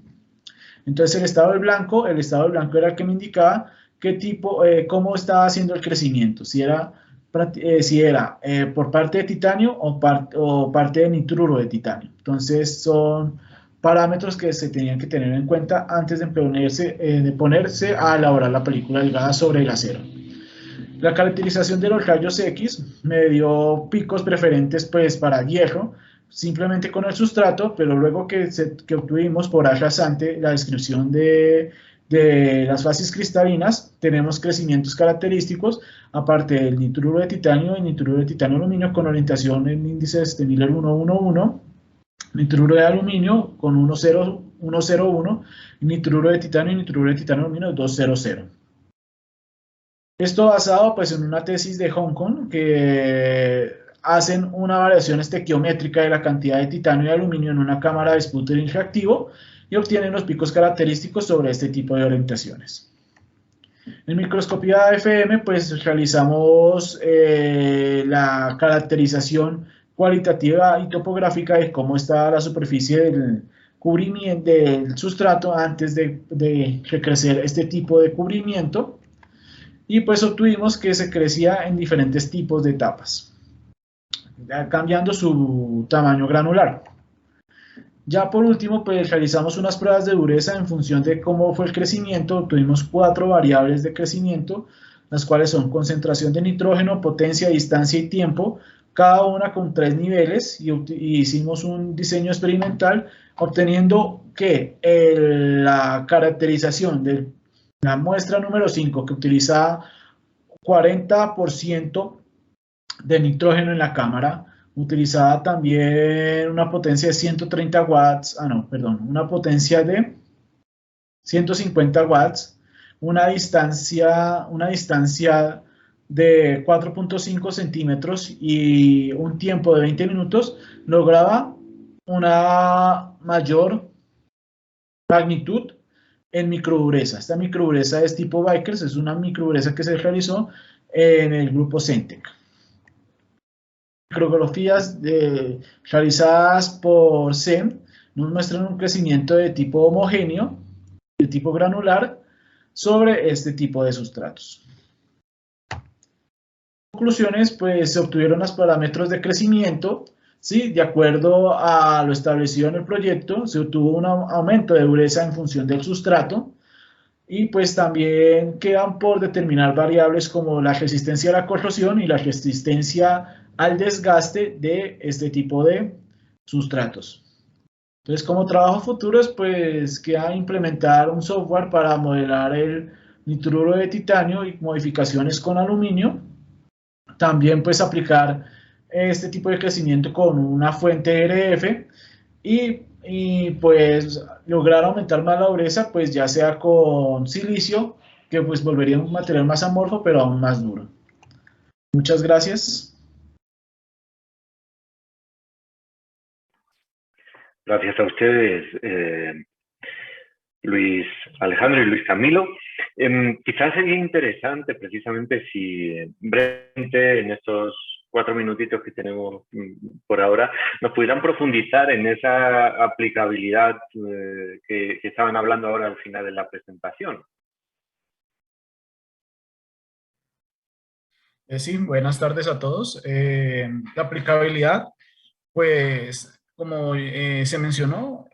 D: Entonces el estado del blanco era el que me indicaba qué tipo, cómo estaba haciendo el crecimiento, si era por parte de titanio o parte de nitruro de titanio. Entonces son parámetros que se tenían que tener en cuenta antes de ponerse a elaborar la película delgada sobre el acero. La caracterización de los rayos X me dio picos preferentes pues para hierro, simplemente con el sustrato, pero luego que obtuvimos por A rasante la descripción de las fases cristalinas, tenemos crecimientos característicos, aparte del nitruro de titanio y nitruro de titanio aluminio con orientación en índices de Miller 111, nitruro de aluminio con 101, y nitruro de titanio y nitruro de titanio aluminio 200. Esto basado pues en una tesis de Hong Kong que hacen una variación estequiométrica de la cantidad de titanio y aluminio en una cámara de sputtering reactivo y obtienen los picos característicos sobre este tipo de orientaciones. En microscopía AFM pues realizamos la caracterización cualitativa y topográfica de cómo está la superficie del cubrimiento del sustrato antes de recrecer este tipo de cubrimiento, y pues obtuvimos que se crecía en diferentes tipos de etapas, cambiando su tamaño granular. Ya por último, pues realizamos unas pruebas de dureza en función de cómo fue el crecimiento. Obtuvimos 4 variables de crecimiento, las cuales son concentración de nitrógeno, potencia, distancia y tiempo, cada una con 3 niveles, y hicimos un diseño experimental obteniendo que la caracterización del La muestra número 5, que utiliza 40% de nitrógeno en la cámara, utilizaba también una potencia de 130 watts, una potencia de 150 watts, una distancia de 4.5 centímetros y un tiempo de 20 minutos, lograba una mayor magnitud en microdureza. Esta microdureza es tipo Vickers, es una microdureza que se realizó en el grupo Centec. Micrografías realizadas por SEM nos muestran un crecimiento de tipo homogéneo, de tipo granular, sobre este tipo de sustratos. Conclusiones, pues se obtuvieron los parámetros de crecimiento, ¿sí? De acuerdo a lo establecido en el proyecto, se obtuvo un aumento de dureza en función del sustrato, y pues también quedan por determinar variables como la resistencia a la corrosión y la resistencia al desgaste de este tipo de sustratos. Entonces, como trabajo futuros, pues queda implementar un software para modelar el nitruro de titanio y modificaciones con aluminio. También pues aplicar este tipo de crecimiento con una fuente RF y pues lograr aumentar más la dureza, pues ya sea con silicio, que pues volvería un material más amorfo, pero aún más duro. Muchas gracias.
A: Gracias a ustedes, Luis Alejandro y Luis Camilo. Quizás sería interesante precisamente si brevemente en estos 4 minutitos que tenemos por ahora nos pudieran profundizar en esa aplicabilidad que estaban hablando ahora al final de la presentación.
D: Sí, buenas tardes a todos. La aplicabilidad, pues como se mencionó,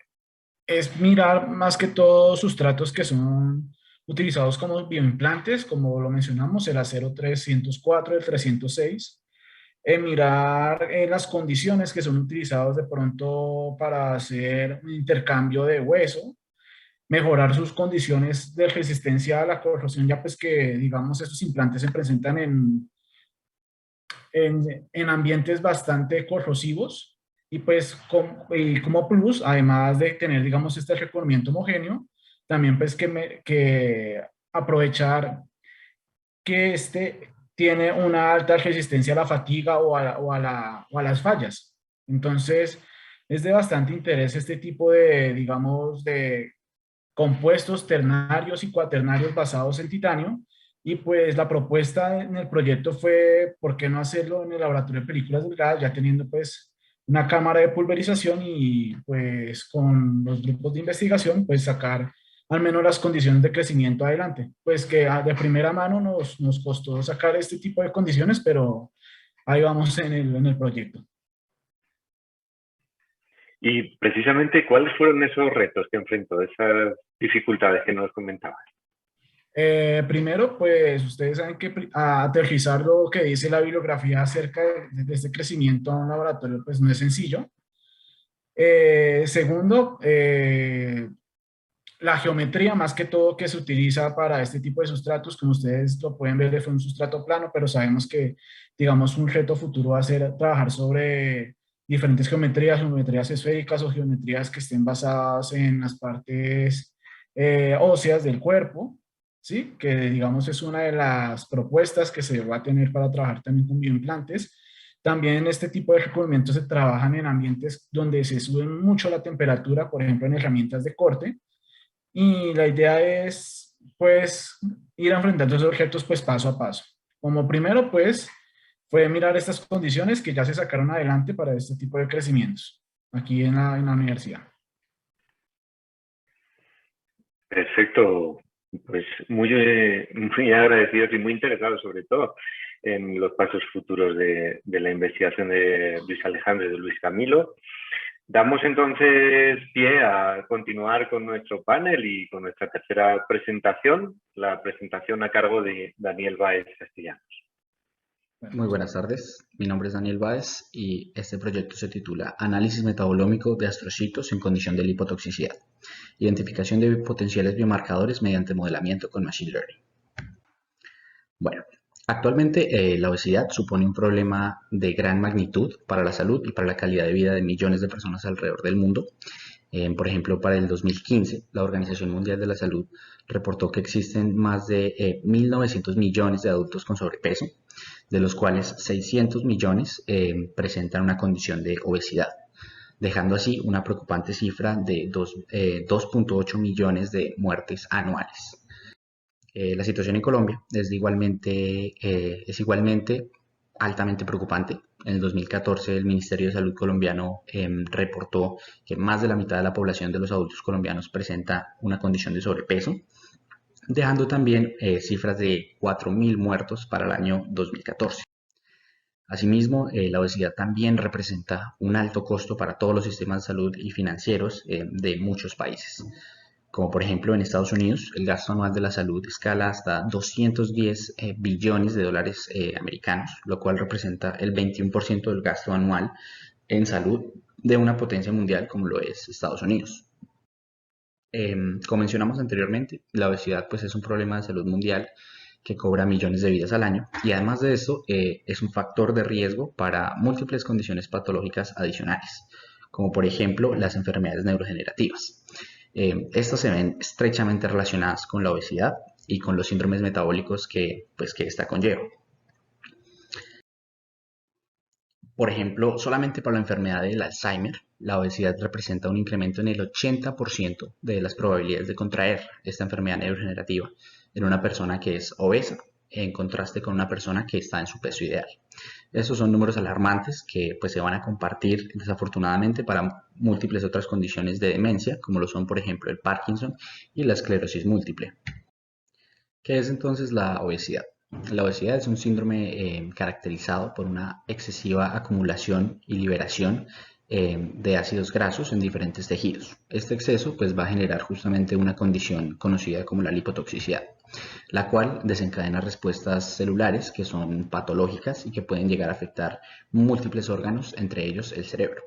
D: es mirar más que todo sustratos que son utilizados como bioimplantes, como lo mencionamos, el acero 304, el 306. Mirar las condiciones que son utilizadas de pronto para hacer un intercambio de hueso, mejorar sus condiciones de resistencia a la corrosión, ya pues que, digamos, estos implantes se presentan en ambientes bastante corrosivos y pues como plus, además de tener, digamos, este recubrimiento homogéneo, también pues que aprovechar que este tiene una alta resistencia a la fatiga o a las fallas. Entonces, es de bastante interés este tipo de, digamos, de compuestos ternarios y cuaternarios basados en titanio. Y pues la propuesta en el proyecto fue, ¿por qué no hacerlo en el laboratorio de películas delgadas, ya teniendo pues una cámara de pulverización y pues con los grupos de investigación, pues sacar al menos las condiciones de crecimiento adelante? Pues que de primera mano nos costó sacar este tipo de condiciones, pero ahí vamos en el proyecto.
A: Y precisamente, ¿cuáles fueron esos retos que enfrentó, esas dificultades que nos comentaban?
D: Primero, pues ustedes saben que aterrizar lo que dice la bibliografía acerca de este crecimiento a un laboratorio, pues no es sencillo. Segundo, la geometría más que todo que se utiliza para este tipo de sustratos, como ustedes lo pueden ver, es un sustrato plano, pero sabemos que, digamos, un reto futuro va a ser trabajar sobre diferentes geometrías, geometrías esféricas o geometrías que estén basadas en las partes óseas del cuerpo, ¿sí? Que, digamos, es una de las propuestas que se va a tener para trabajar también con bioimplantes. También este tipo de recubrimientos se trabajan en ambientes donde se sube mucho la temperatura, por ejemplo, en herramientas de corte, y la idea es, pues, ir enfrentando esos objetos, pues, paso a paso. Como primero, pues, fue mirar estas condiciones que ya se sacaron adelante para este tipo de crecimientos aquí en la universidad.
A: Perfecto, pues muy agradecidos y muy interesados sobre todo en los pasos futuros de la investigación de Luis Alejandro y de Luis Camilo. Damos entonces pie a continuar con nuestro panel y con nuestra tercera presentación, la presentación a cargo de Daniel Báez Castellanos.
E: Muy buenas tardes, mi nombre es Daniel Báez y este proyecto se titula Análisis metabolómico de astrocitos en condición de lipotoxicidad, identificación de potenciales biomarcadores mediante modelamiento con Machine Learning. Bueno, actualmente la obesidad supone un problema de gran magnitud para la salud y para la calidad de vida de millones de personas alrededor del mundo. Por ejemplo, para el 2015, la Organización Mundial de la Salud reportó que existen más de 1.900 millones de adultos con sobrepeso, de los cuales 600 millones presentan una condición de obesidad, dejando así una preocupante cifra de 2.8 millones de muertes anuales. La situación en Colombia es igualmente altamente preocupante. En el 2014 el Ministerio de Salud colombiano reportó que más de la mitad de la población de los adultos colombianos presenta una condición de sobrepeso, dejando también cifras de 4.000 muertos para el año 2014. Asimismo, la obesidad también representa un alto costo para todos los sistemas de salud y financieros de muchos países. Como por ejemplo en Estados Unidos, el gasto anual de la salud escala hasta 210 billones de dólares americanos, lo cual representa el 21% del gasto anual en salud de una potencia mundial como lo es Estados Unidos. Como mencionamos anteriormente, la obesidad pues, es un problema de salud mundial que cobra millones de vidas al año y además de eso es un factor de riesgo para múltiples condiciones patológicas adicionales, como por ejemplo las enfermedades neurodegenerativas. Estas se ven estrechamente relacionadas con la obesidad y con los síndromes metabólicos que esta conlleva. Por ejemplo, solamente para la enfermedad del Alzheimer, la obesidad representa un incremento en el 80% de las probabilidades de contraer esta enfermedad neurodegenerativa en una persona que es obesa, en contraste con una persona que está en su peso ideal. Estos son números alarmantes que pues, se van a compartir desafortunadamente para múltiples otras condiciones de demencia, como lo son por ejemplo el Parkinson y la esclerosis múltiple. ¿Qué es entonces la obesidad? La obesidad es un síndrome caracterizado por una excesiva acumulación y liberación de ácidos grasos en diferentes tejidos. Este exceso pues, va a generar justamente una condición conocida como la lipotoxicidad, la cual desencadena respuestas celulares que son patológicas y que pueden llegar a afectar múltiples órganos, entre ellos el cerebro.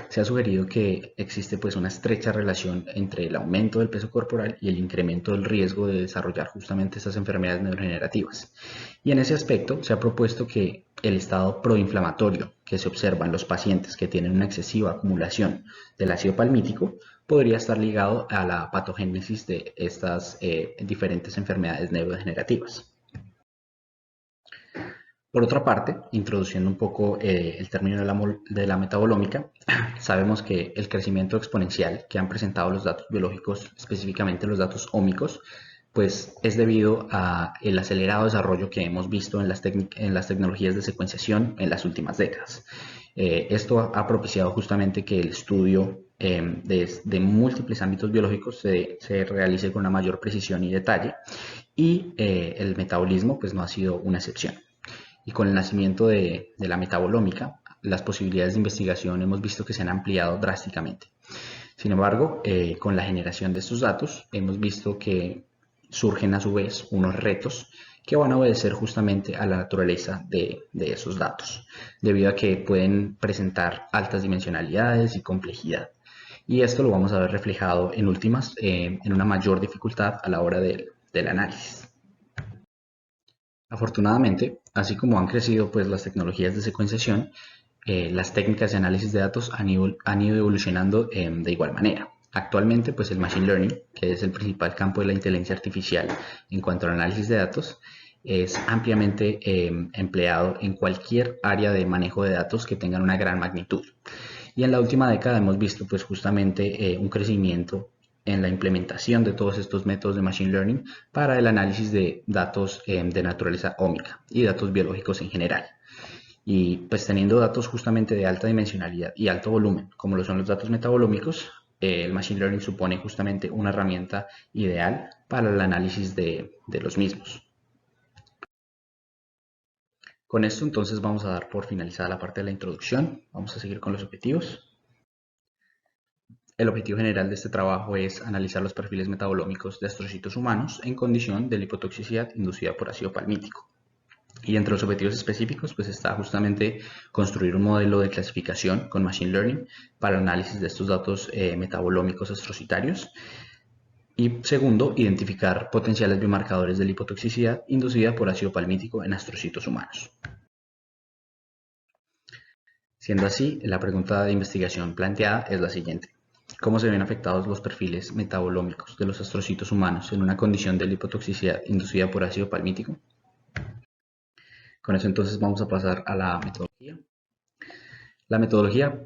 E: Se ha sugerido que existe pues una estrecha relación entre el aumento del peso corporal y el incremento del riesgo de desarrollar justamente estas enfermedades neurodegenerativas. Y en ese aspecto se ha propuesto que el estado proinflamatorio que se observa en los pacientes que tienen una excesiva acumulación del ácido palmítico podría estar ligado a la patogénesis de estas diferentes enfermedades neurodegenerativas. Por otra parte, introduciendo un poco el término de la metabolómica, sabemos que el crecimiento exponencial que han presentado los datos biológicos, específicamente los datos ómicos, pues es debido al acelerado desarrollo que hemos visto en las tecnologías de secuenciación en las últimas décadas. Esto ha propiciado justamente que el estudio de múltiples ámbitos biológicos se realice con una mayor precisión y detalle, y el metabolismo pues no ha sido una excepción. Y con el nacimiento de la metabolómica, las posibilidades de investigación hemos visto que se han ampliado drásticamente. Sin embargo, con la generación de estos datos, hemos visto que surgen a su vez unos retos que van a obedecer justamente a la naturaleza de esos datos, debido a que pueden presentar altas dimensionalidades y complejidad. Y esto lo vamos a ver reflejado en últimas en una mayor dificultad a la hora del análisis. Afortunadamente, así como han crecido pues, las tecnologías de secuenciación, las técnicas de análisis de datos han ido evolucionando de igual manera. Actualmente, pues, el Machine Learning, que es el principal campo de la inteligencia artificial en cuanto al análisis de datos, es ampliamente empleado en cualquier área de manejo de datos que tengan una gran magnitud. Y en la última década hemos visto pues, justamente un crecimiento en la implementación de todos estos métodos de Machine Learning para el análisis de datos de naturaleza ómica y datos biológicos en general. Y pues teniendo datos justamente de alta dimensionalidad y alto volumen, como lo son los datos metabolómicos, el Machine Learning supone justamente una herramienta ideal para el análisis de los mismos. Con esto entonces vamos a dar por finalizada la parte de la introducción. Vamos a seguir con los objetivos. El objetivo general de este trabajo es analizar los perfiles metabolómicos de astrocitos humanos en condición de lipotoxicidad inducida por ácido palmítico. Y entre los objetivos específicos pues está justamente construir un modelo de clasificación con Machine Learning para el análisis de estos datos metabolómicos astrocitarios. Y segundo, identificar potenciales biomarcadores de lipotoxicidad inducida por ácido palmítico en astrocitos humanos. Siendo así, la pregunta de investigación planteada es la siguiente. ¿Cómo se ven afectados los perfiles metabolómicos de los astrocitos humanos en una condición de lipotoxicidad inducida por ácido palmítico? Con eso entonces vamos a pasar a la metodología. La metodología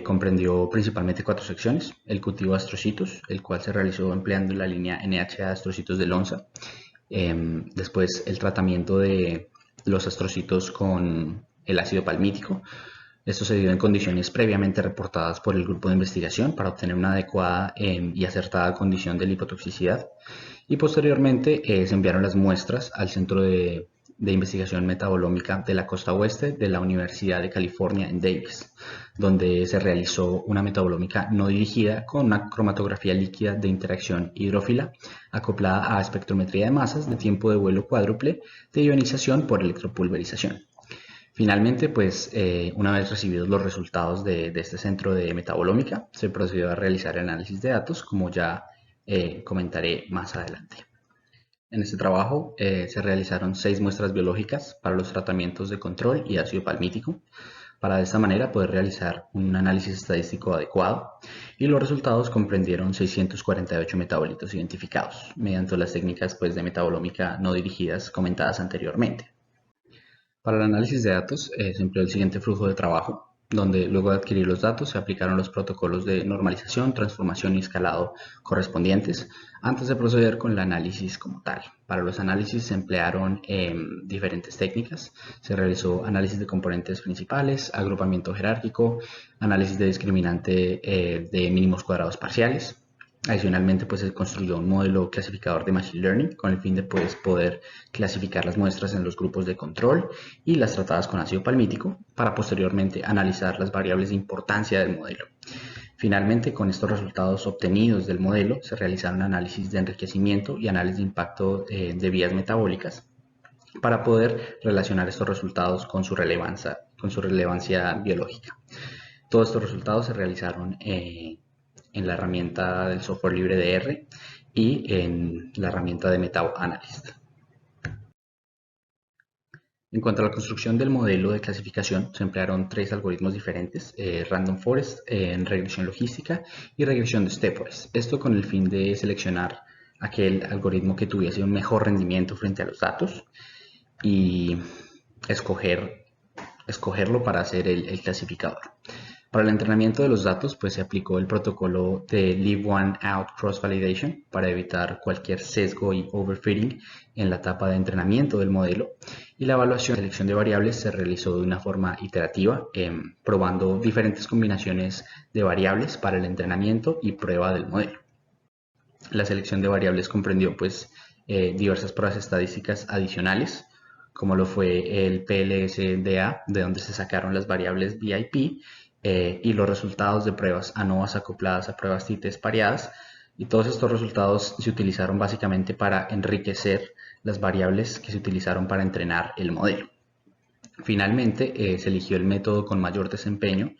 E: comprendió principalmente 4 secciones: el cultivo de astrocitos, el cual se realizó empleando la línea NHA de astrocitos de Lonza. Después el tratamiento de los astrocitos con el ácido palmítico. Esto se dio en condiciones previamente reportadas por el grupo de investigación para obtener una adecuada y acertada condición de lipotoxicidad. Y posteriormente se enviaron las muestras al Centro de Investigación Metabolómica de la Costa Oeste de la Universidad de California en Davis, donde se realizó una metabolómica no dirigida con una cromatografía líquida de interacción hidrófila acoplada a espectrometría de masas de tiempo de vuelo cuádruple de ionización por electropulverización. Finalmente, pues una vez recibidos los resultados de este centro de metabolómica, se procedió a realizar el análisis de datos, como ya comentaré más adelante. En este trabajo se realizaron 6 muestras biológicas para los tratamientos de control y ácido palmítico, para de esta manera poder realizar un análisis estadístico adecuado, y los resultados comprendieron 648 metabolitos identificados mediante las técnicas de metabolómica no dirigidas comentadas anteriormente. Para el análisis de datos se empleó el siguiente flujo de trabajo, donde luego de adquirir los datos se aplicaron los protocolos de normalización, transformación y escalado correspondientes antes de proceder con el análisis como tal. Para los análisis se emplearon diferentes técnicas. Se realizó análisis de componentes principales, agrupamiento jerárquico, análisis de discriminante de mínimos cuadrados parciales. Adicionalmente, se construyó un modelo clasificador de Machine Learning con el fin de poder clasificar las muestras en los grupos de control y las tratadas con ácido palmítico para posteriormente analizar las variables de importancia del modelo. Finalmente, con estos resultados obtenidos del modelo, se realizaron análisis de enriquecimiento y análisis de impacto de vías metabólicas para poder relacionar estos resultados con su relevancia biológica. Todos estos resultados se realizaron en la herramienta del software libre de R y en la herramienta de MetaAnalyst. En cuanto a la construcción del modelo de clasificación, se emplearon 3 algoritmos diferentes: Random Forest, regresión logística y regresión de stepwise. Esto con el fin de seleccionar aquel algoritmo que tuviese un mejor rendimiento frente a los datos y escogerlo para hacer el clasificador. Para el entrenamiento de los datos, se aplicó el protocolo de Leave One Out Cross Validation para evitar cualquier sesgo y overfitting en la etapa de entrenamiento del modelo, y la evaluación de selección de variables se realizó de una forma iterativa, probando diferentes combinaciones de variables para el entrenamiento y prueba del modelo. La selección de variables comprendió diversas pruebas estadísticas adicionales, como lo fue el PLSDA, de donde se sacaron las variables VIP, y los resultados de pruebas ANOVAs acopladas a pruebas t-test pareadas, y todos estos resultados se utilizaron básicamente para enriquecer las variables que se utilizaron para entrenar el modelo. Finalmente se eligió el método con mayor desempeño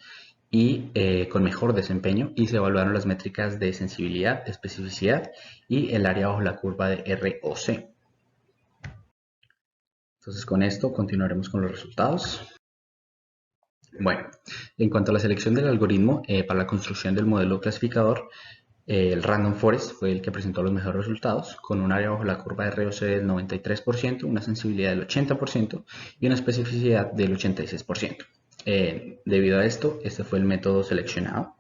E: y con mejor desempeño, y se evaluaron las métricas de sensibilidad, especificidad y el área bajo la curva de ROC. Entonces, con esto continuaremos con los resultados. Bueno, en cuanto a la selección del algoritmo para la construcción del modelo clasificador, el Random Forest fue el que presentó los mejores resultados, con un área bajo la curva de ROC del 93%, una sensibilidad del 80% y una especificidad del 86%. Debido a esto, este fue el método seleccionado.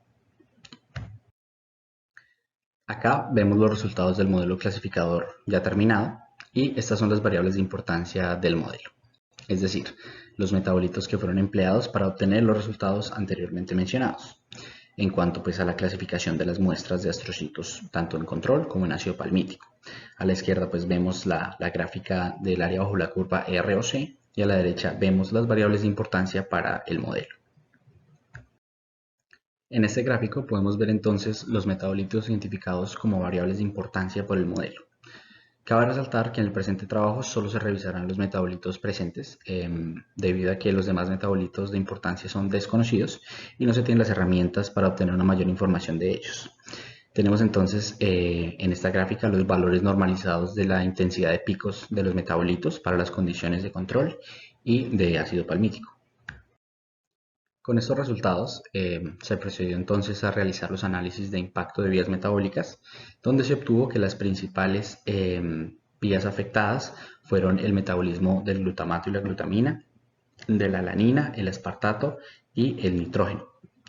E: Acá vemos los resultados del modelo clasificador ya terminado, y estas son las variables de importancia del modelo, es decir, los metabolitos que fueron empleados para obtener los resultados anteriormente mencionados. En cuanto a la clasificación de las muestras de astrocitos, tanto en control como en ácido palmítico. A la izquierda vemos la gráfica del área bajo la curva ROC, y a la derecha vemos las variables de importancia para el modelo. En este gráfico podemos ver entonces los metabolitos identificados como variables de importancia por el modelo. Cabe resaltar que en el presente trabajo solo se revisarán los metabolitos presentes, debido a que los demás metabolitos de importancia son desconocidos y no se tienen las herramientas para obtener una mayor información de ellos. Tenemos entonces en esta gráfica los valores normalizados de la intensidad de picos de los metabolitos para las condiciones de control y de ácido palmítico. Con estos resultados se procedió entonces a realizar los análisis de impacto de vías metabólicas, donde se obtuvo que las principales vías afectadas fueron el metabolismo del glutamato y la glutamina, de la alanina, el aspartato y el nitrógeno,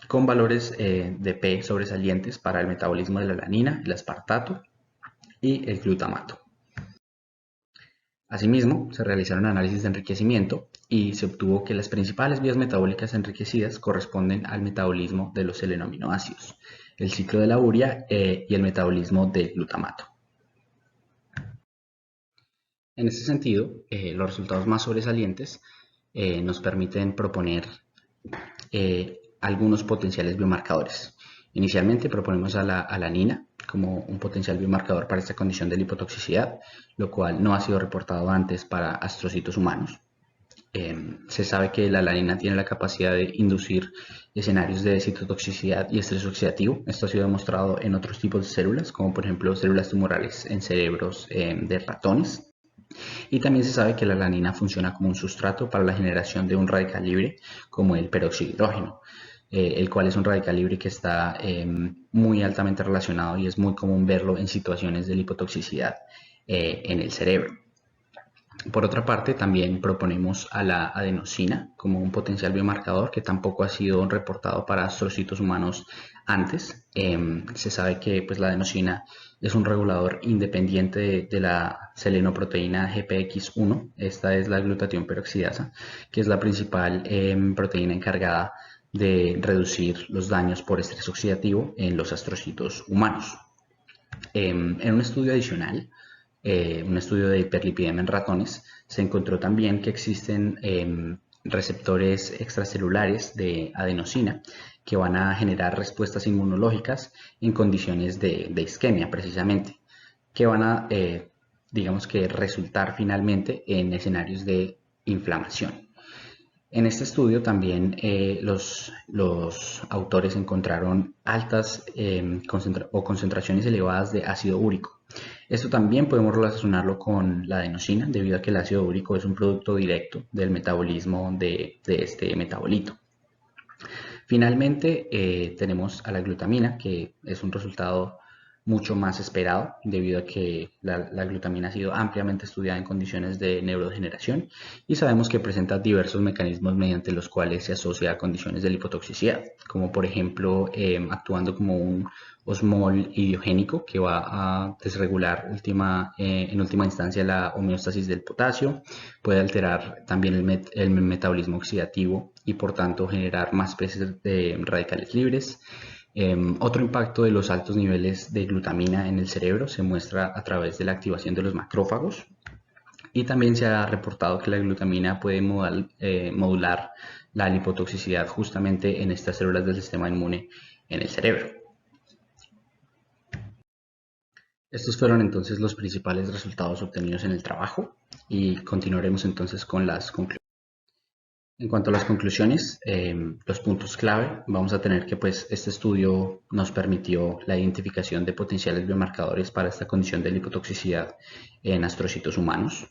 E: con valores de P sobresalientes para el metabolismo de la alanina, el aspartato y el glutamato. Asimismo, se realizaron análisis de enriquecimiento y se obtuvo que las principales vías metabólicas enriquecidas corresponden al metabolismo de los selenominoácidos, el ciclo de la urea y el metabolismo del glutamato. En este sentido, los resultados más sobresalientes nos permiten proponer algunos potenciales biomarcadores. Inicialmente proponemos a la alanina como un potencial biomarcador para esta condición de lipotoxicidad, lo cual no ha sido reportado antes para astrocitos humanos. Se sabe que la alanina tiene la capacidad de inducir escenarios de citotoxicidad y estrés oxidativo. Esto ha sido demostrado en otros tipos de células, como por ejemplo células tumorales en cerebros de ratones. Y también se sabe que la alanina funciona como un sustrato para la generación de un radical libre, como el peróxido de hidrógeno, el cual es un radical libre que está muy altamente relacionado y es muy común verlo en situaciones de lipotoxicidad en el cerebro. Por otra parte, también proponemos a la adenosina como un potencial biomarcador que tampoco ha sido reportado para astrocitos humanos antes. Se sabe que pues, la adenosina es un regulador independiente de la selenoproteína GPX1. Esta es la glutatión peroxidasa, que es la principal proteína encargada de reducir los daños por estrés oxidativo en los astrocitos humanos. En un estudio adicional, un estudio de hiperlipidemia en ratones, se encontró también que existen receptores extracelulares de adenosina que van a generar respuestas inmunológicas en condiciones de isquemia precisamente, que van a, digamos que, resultar finalmente en escenarios de inflamación. En este estudio también los autores encontraron altas concentraciones elevadas de ácido úrico. Esto también podemos relacionarlo con la adenosina, debido a que el ácido úrico es un producto directo del metabolismo de este metabolito. Finalmente tenemos a la glutamina, que es un resultado mucho más esperado, debido a que la glutamina ha sido ampliamente estudiada en condiciones de neurodegeneración y sabemos que presenta diversos mecanismos mediante los cuales se asocia a condiciones de lipotoxicidad, como por ejemplo actuando como un osmol idiogénico que va a desregular en última instancia la homeostasis del potasio, puede alterar también el metabolismo oxidativo y por tanto generar más especies de radicales libres. Otro impacto de los altos niveles de glutamina en el cerebro se muestra a través de la activación de los macrófagos, y también se ha reportado que la glutamina puede modular la lipotoxicidad justamente en estas células del sistema inmune en el cerebro. Estos fueron entonces los principales resultados obtenidos en el trabajo y continuaremos entonces con las conclusiones. En cuanto a las conclusiones, los puntos clave, vamos a tener que pues, este estudio nos permitió la identificación de potenciales biomarcadores para esta condición de lipotoxicidad en astrocitos humanos.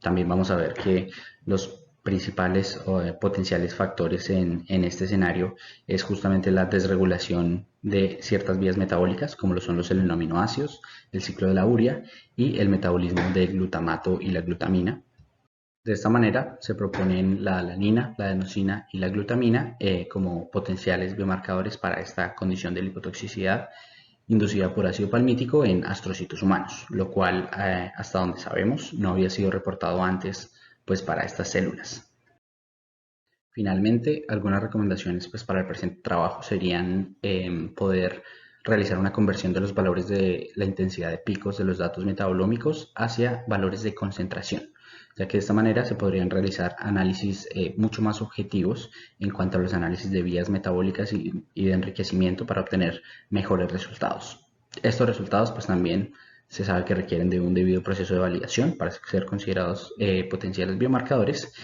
E: También vamos a ver que los principales potenciales factores en este escenario es justamente la desregulación de ciertas vías metabólicas, como lo son los selenominoácidos, el ciclo de la urea y el metabolismo del glutamato y la glutamina. De esta manera se proponen la alanina, la adenosina y la glutamina como potenciales biomarcadores para esta condición de lipotoxicidad inducida por ácido palmítico en astrocitos humanos, lo cual hasta donde sabemos no había sido reportado antes pues, para estas células. Finalmente, algunas recomendaciones pues, para el presente trabajo serían poder realizar una conversión de los valores de la intensidad de picos de los datos metabolómicos hacia valores de concentración, ya que de esta manera se podrían realizar análisis mucho más objetivos en cuanto a los análisis de vías metabólicas y de enriquecimiento para obtener mejores resultados. Estos resultados pues también Se sabe que requieren de un debido proceso de validación para ser considerados potenciales biomarcadores,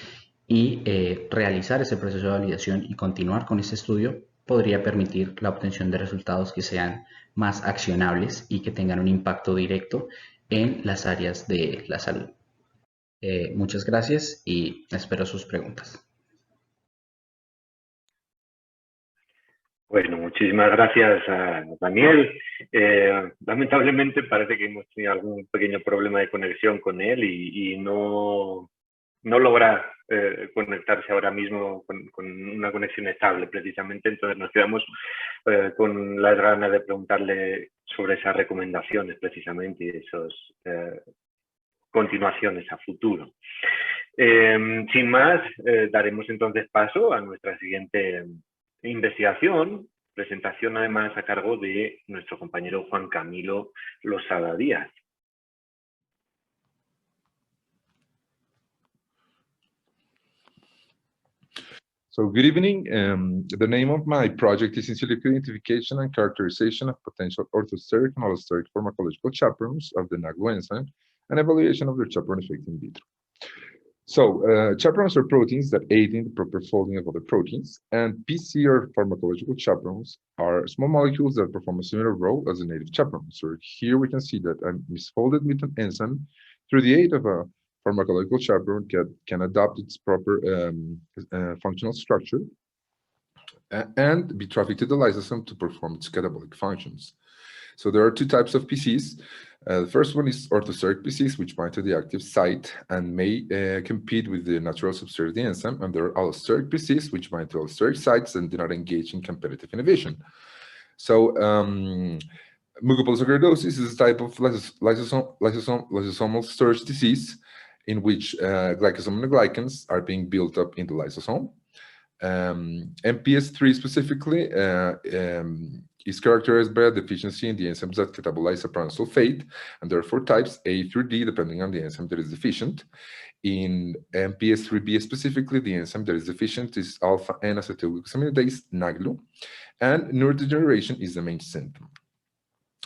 E: y realizar ese proceso de validación y continuar con este estudio podría permitir la obtención de resultados que sean más accionables y que tengan un impacto directo en las áreas de la salud. Muchas gracias y espero sus preguntas.
A: Bueno, muchísimas gracias a Daniel. Lamentablemente parece que hemos tenido algún pequeño problema de conexión con él y no logra conectarse ahora mismo con una conexión estable, precisamente. Entonces nos quedamos con las ganas de preguntarle sobre esas recomendaciones, precisamente, y esas continuaciones a futuro. Sin más, daremos entonces paso a nuestra siguiente investigación, presentación además a cargo de nuestro compañero Juan Camilo Losada Díaz.
F: So good evening. The name of my project is in silico identification and characterization of potential orthosteric and allosteric pharmacological chaperones of the NAGLU enzyme and evaluation of their chaperone effect in vitro. So chaperones are proteins that aid in the proper folding of other proteins, and PC or pharmacological chaperones are small molecules that perform a similar role as the native chaperone. So here we can see that a misfolded mutant enzyme, through the aid of a pharmacological chaperone, can adopt its proper functional structure and be trafficked to the lysosome to perform its catabolic functions. So there are two types of PCs. The first one is orthosteric PCs, which bind to the active site and may compete with the natural substrate of the enzyme. And there are allosteric PCs, which bind to allosteric sites and do not engage in competitive inhibition. So mucopolysaccharidosis is a type of lysosomal storage disease in which glycosaminoglycans are being built up in the lysosome. MPS3 specifically is characterized by a deficiency in the enzymes that catabolize sapron sulfate, and there are 4 types, A through D, depending on the enzyme that is deficient. In MPS3B specifically, the enzyme that is deficient is alpha-N-acetylglucosaminidase, NAGLU, and neurodegeneration is the main symptom.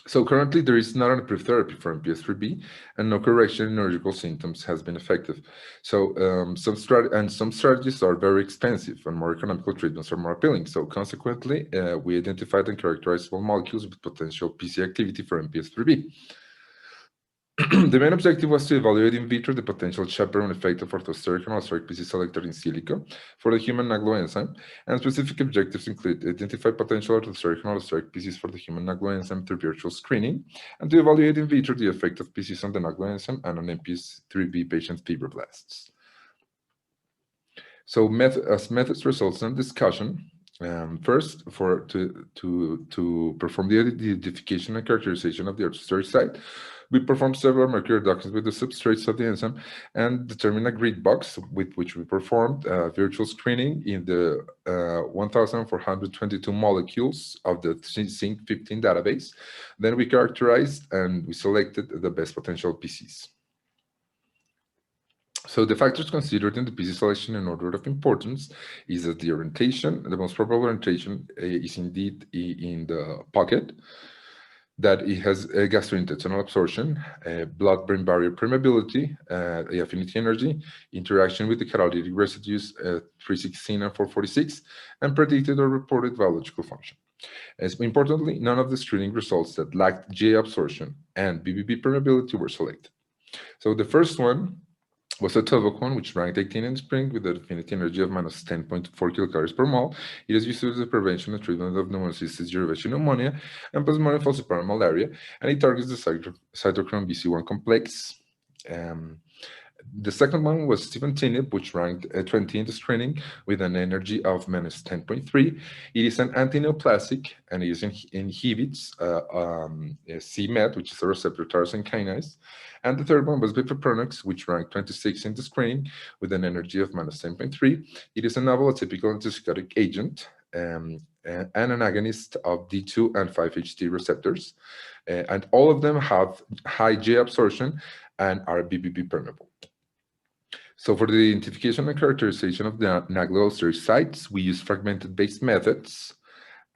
F: So currently, there is not an approved therapy for MPS3B, and no correction in neurological symptoms has been effective. So some strategies are very expensive, and more economical treatments are more appealing. So consequently, we identified and characterized small molecules with potential PC activity for MPS3B. The main objective was to evaluate in vitro the potential chaperone effect of orthosteric and allosteric PC selector in silico for the human NAGLU enzyme, and specific objectives include identify potential orthosteric and allosteric PCs for the human NAGLU enzyme through virtual screening, and to evaluate in vitro the effect of PCs on the NAGLU enzyme and on MPS3B patient fibroblasts. So methods, results, and discussion. First, to perform the identification and characterization of the orthosteric site, we performed several molecular reductions with the substrates of the enzyme and determined a grid box with which we performed virtual screening in the 1,422 molecules of the Zinc15 database. Then we characterized and we selected the best potential PCs. So the factors considered in the PC selection in order of importance is that the orientation, the most probable orientation is indeed in the pocket, that it has a gastrointestinal absorption, blood-brain barrier permeability, the affinity energy, interaction with the catalytic residues 316 and 446, and predicted or reported biological function. As importantly, none of the screening results that lacked GA absorption and BBB permeability were selected. So the first one was a tovecone, which ranked 18 in spring with an affinity energy of minus 10.4 kilocalories per mole. It is used as the prevention and treatment of pneumocystis jirovecii pneumonia and plasmodium falciparum malaria, and it targets the cytochrome BC1 complex. The second one was steventinib, which ranked 20 in the screening with an energy of minus 10.3. It is an anti-neoplastic and it inhibits c-Met, which is a receptor tyrosine kinase. And the third one was bifeprinox, which ranked 26 in the screening with an energy of minus 10.3. It is a novel atypical antipsychotic agent and an agonist of D2 and 5-HT receptors. And all of them have high J absorption and are BBB permeable. So for the identification and characterization of the NAGLU allosteric sites, we use fragmented-based methods.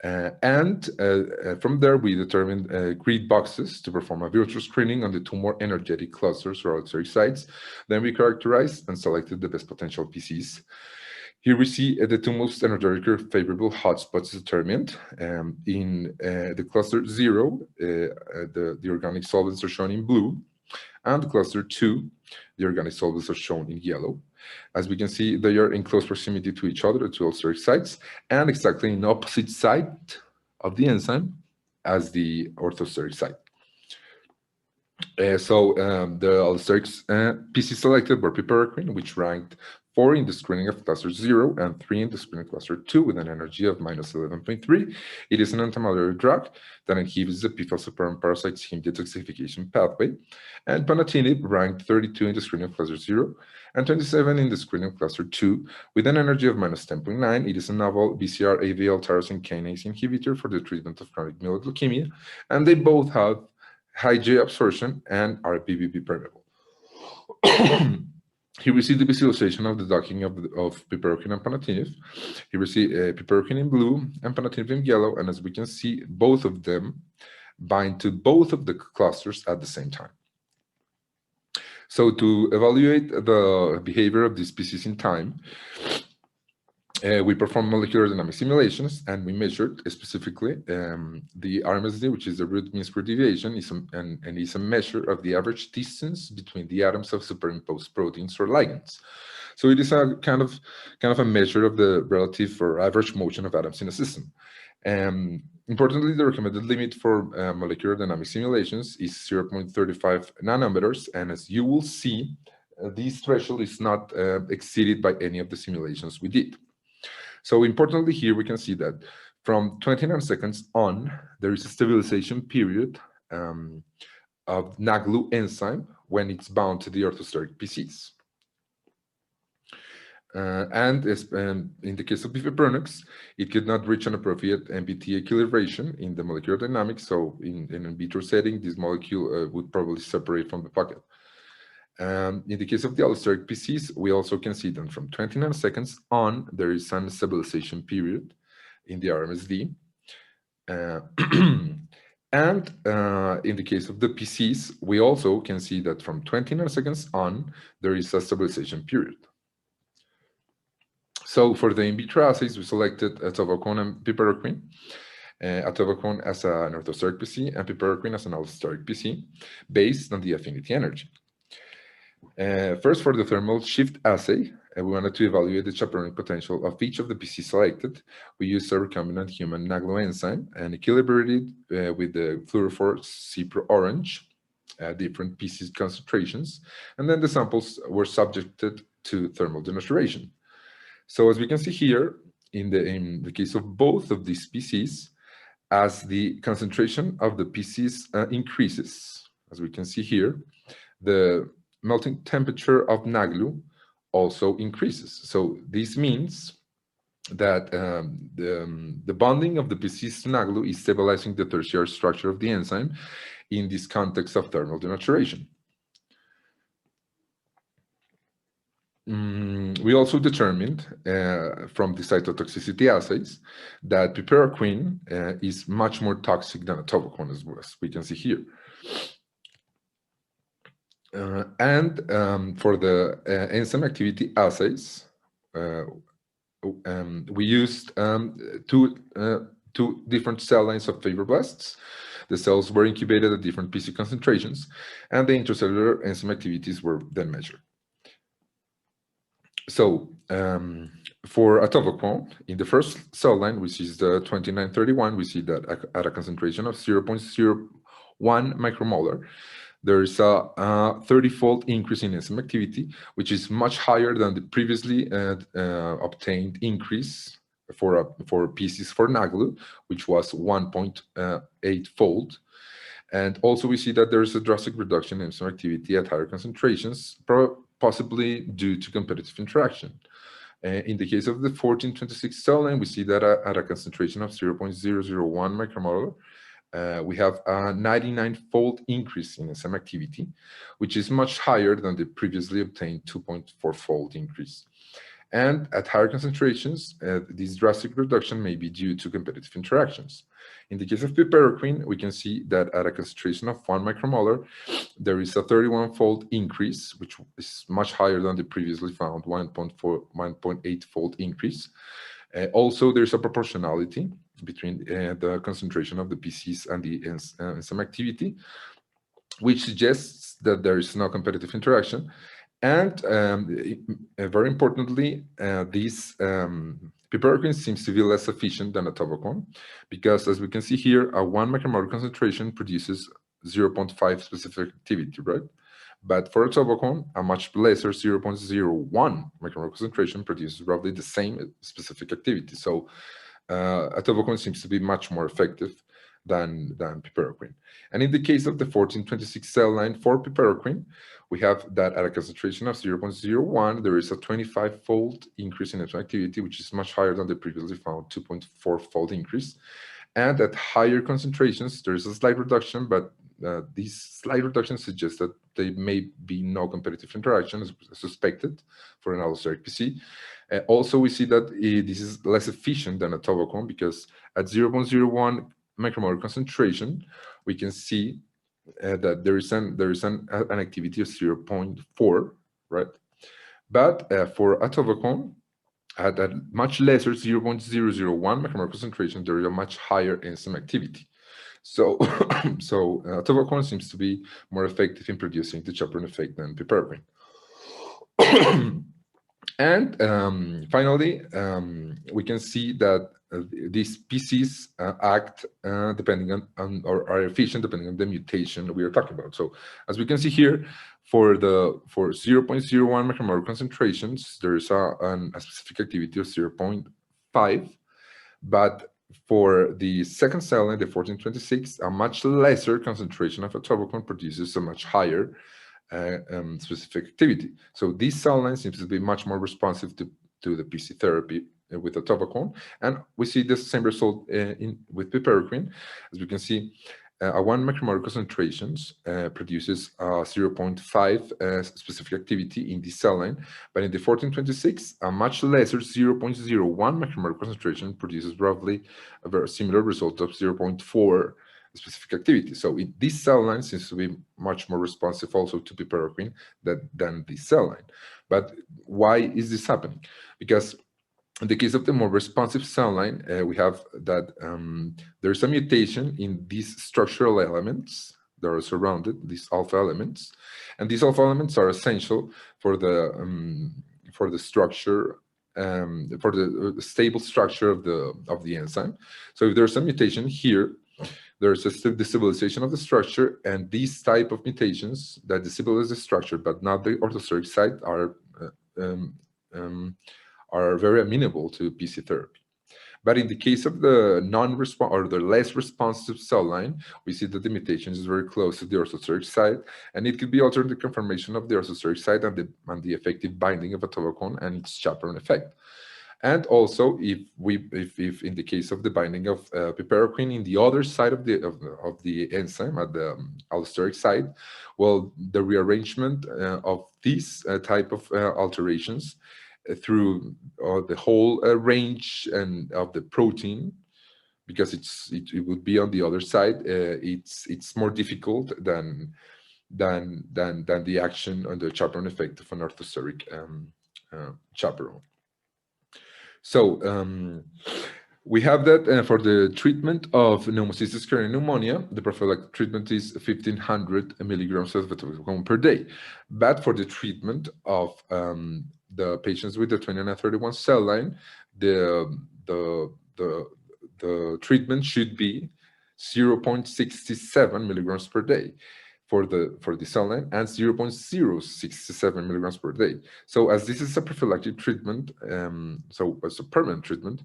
F: From there, we determined grid boxes to perform a virtual screening on the two more energetic clusters or allosteric sites. Then we characterized and selected the best potential PCs. Here we see the two most energetically favorable hotspots determined. In the cluster 0, the organic solvents are shown in blue, and cluster 2, the organic solvents are shown in yellow. As we can see, they are in close proximity to each other, the two allosteric sites, and exactly in opposite side of the enzyme as the orthosteric site. The allosteric PC selected were piperacin, which ranked 4 in the screening of cluster 0 and 3 in the screening of cluster 2 with an energy of -11.3. It is an antimalarial drug that inhibits the p-falciparum parasite's heme detoxification pathway. And ponatinib ranked 32 in the screening of cluster 0 and 27 in the screening of cluster 2 with an energy of -10.9. It is a novel BCR-ABL tyrosine kinase inhibitor for the treatment of chronic myeloid leukemia, and they both have high J absorption and are BBB permeable. Here we see the visualization of the docking of piperacin and ponatinib. Here we see piperacin in blue and ponatinib in yellow, and as we can see, both of them bind to both of the clusters at the same time. So to evaluate the behavior of these species in time, we performed molecular dynamic simulations, and we measured specifically the RMSD, which is the root mean square deviation, and is a measure of the average distance between the atoms of superimposed proteins or ligands. So it is a kind of a measure of the relative or average motion of atoms in a system. Importantly, the recommended limit for molecular dynamic simulations is 0.35 nanometers, and as you will see, this threshold is not exceeded by any of the simulations we did. So importantly, here we can see that from 20 nanoseconds on, there is a stabilization period of NAGLU enzyme when it's bound to the orthosteric PCs. In the case of bifeprinox, it could not reach an appropriate MBT equilibration in the molecular dynamics, so in an in vitro setting, this molecule would probably separate from the pocket. In the case of the allosteric PCs, we also can see that from 20 nanoseconds on, there is some stabilization period in the RMSD. In the case of the PCs, we also can see that from 20 nanoseconds on, there is a stabilization period. So for the in vitro assays, we selected atovaquone and piperacin. Atovaquone as an orthosteric PC and piperacin as an allosteric PC based on the affinity energy. First, for the thermal shift assay, we wanted to evaluate the chaperonic potential of each of the PCs selected. We used a recombinant human NAGLU enzyme and equilibrated with the fluorophore Cipro orange at different PC concentrations, and then the samples were subjected to thermal denaturation. So as we can see here, in the case of both of these species, as the concentration of the PCs increases, as we can see here, the melting temperature of NAGLU also increases. So this means that the bonding of the PCs to NAGLU is stabilizing the tertiary structure of the enzyme in this context of thermal denaturation. We also determined from the cytotoxicity assays that piperacin is much more toxic than atovaquone, as we can see here. For the enzyme activity assays, we used two different cell lines of fibroblasts. The cells were incubated at different PC concentrations, and the intracellular enzyme activities were then measured. So for atovaquone, in the first cell line, which is the 2931, we see that at a concentration of 0.01 micromolar, there is a 30-fold increase in enzyme activity, which is much higher than the previously obtained increase for PCs for NAGLU, which was 1.8-fold. And also we see that there is a drastic reduction in enzyme activity at higher concentrations, possibly due to competitive interaction. In the case of the 1426 cell line, we see that at a concentration of 0.001 micromolar, we have a 99-fold increase in enzyme activity, which is much higher than the previously obtained 2.4-fold increase. And at higher concentrations, this drastic reduction may be due to competitive interactions. In the case of piperacin, we can see that at a concentration of 1 micromolar, there is a 31-fold increase, which is much higher than the previously found 1.8-fold increase. Also, there's a proportionality between the concentration of the PCs and the enzyme activity, which suggests that there is no competitive interaction. And very importantly, this piperacin seems to be less efficient than atovaquone, because as we can see here, a 1 micromolar concentration produces 0.5 specific activity, right? But for atovaquone, a much lesser 0.01 micromolar concentration produces roughly the same specific activity. So atovaquone seems to be much more effective than piperacin. And in the case of the 1426 cell line for piperacin, we have that at a concentration of 0.01, there is a 25-fold increase in enzyme activity, which is much higher than the previously found 2.4-fold increase. And at higher concentrations, there is a slight reduction, but these slight reductions suggest that there may be no competitive interaction as suspected for an allosteric PC. Also, we see that this is less efficient than atovaquone, because at 0.01 micromolar concentration, we can see that there is an activity of 0.4, right? But for atovaquone, at a much lesser 0.001 micromolar concentration, there is a much higher enzyme activity. So, atovaquone seems to be more effective in producing the chaperone effect than piperacin. And finally, we can see that these PCs act depending on or are efficient depending on the mutation we are talking about. So as we can see here, for 0.01 micromolar concentrations, there is a specific activity of 0.5, but for the second cell line, the 1426, a much lesser concentration of atovaquone produces a much higher specific activity. So this cell line seems to be much more responsive to the PC therapy with atovaquone, and we see the same result with piperacin. As we can see, a 1 micromolar concentrations produces 0.5 specific activity in this cell line, but in the 1426, a much lesser 0.01 micromolar concentration produces roughly a very similar result of 0.4 specific activity. So this cell line seems to be much more responsive also to piperacin than this cell line. But why is this happening? Because in the case of the more responsive cell line, we have that there's a mutation in these structural elements that are surrounded, these alpha elements, and these alpha elements are essential for the structure, for the stable structure of the enzyme. So if there's a mutation here, there's a destabilization of the structure, and these type of mutations that destabilize the structure but not the orthosteric site are very amenable to PC therapy. But in the case of the non-responsive or the less responsive cell line, we see that the mutation is very close to the orthosteric site, and it could be altering the conformation of the orthosteric site and the effective binding of atovaquone and its chaperone effect. And also, if in the case of the binding of piperacin in the other side of the enzyme at the allosteric site, well, the rearrangement of these type of alterations through the whole range and of the protein, because it would be on the other side, it's more difficult than the action on the chaperone effect of an orthosteric chaperone. So we have that for the treatment of pneumocystis carinii pneumonia, the prophylactic treatment is 1,500 milligrams of atovaquone per day. But for the treatment of the patients with the 2931 cell line, the treatment should be 0.67 milligrams per day for the cell line and 0.067 milligrams per day. So as this is a prophylactic treatment, so as a permanent treatment,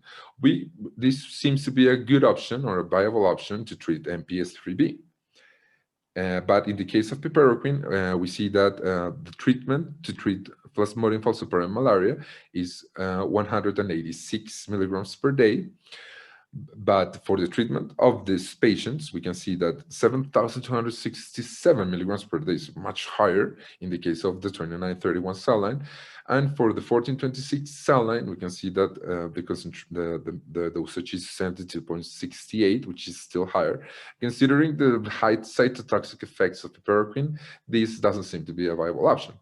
F: this seems to be a good option or a viable option to treat MPS IIIB. But in the case of piperacin, we see that the treatment to treat Plasmodium falciparum malaria is 186 milligrams per day. But for the treatment of these patients, we can see that 7,267 milligrams per day is much higher in the case of the 2931 cell line. And for the 1426 cell line, we can see that the dosage is 72.68, which is still higher. Considering the high cytotoxic effects of piperacin, this doesn't seem to be a viable option.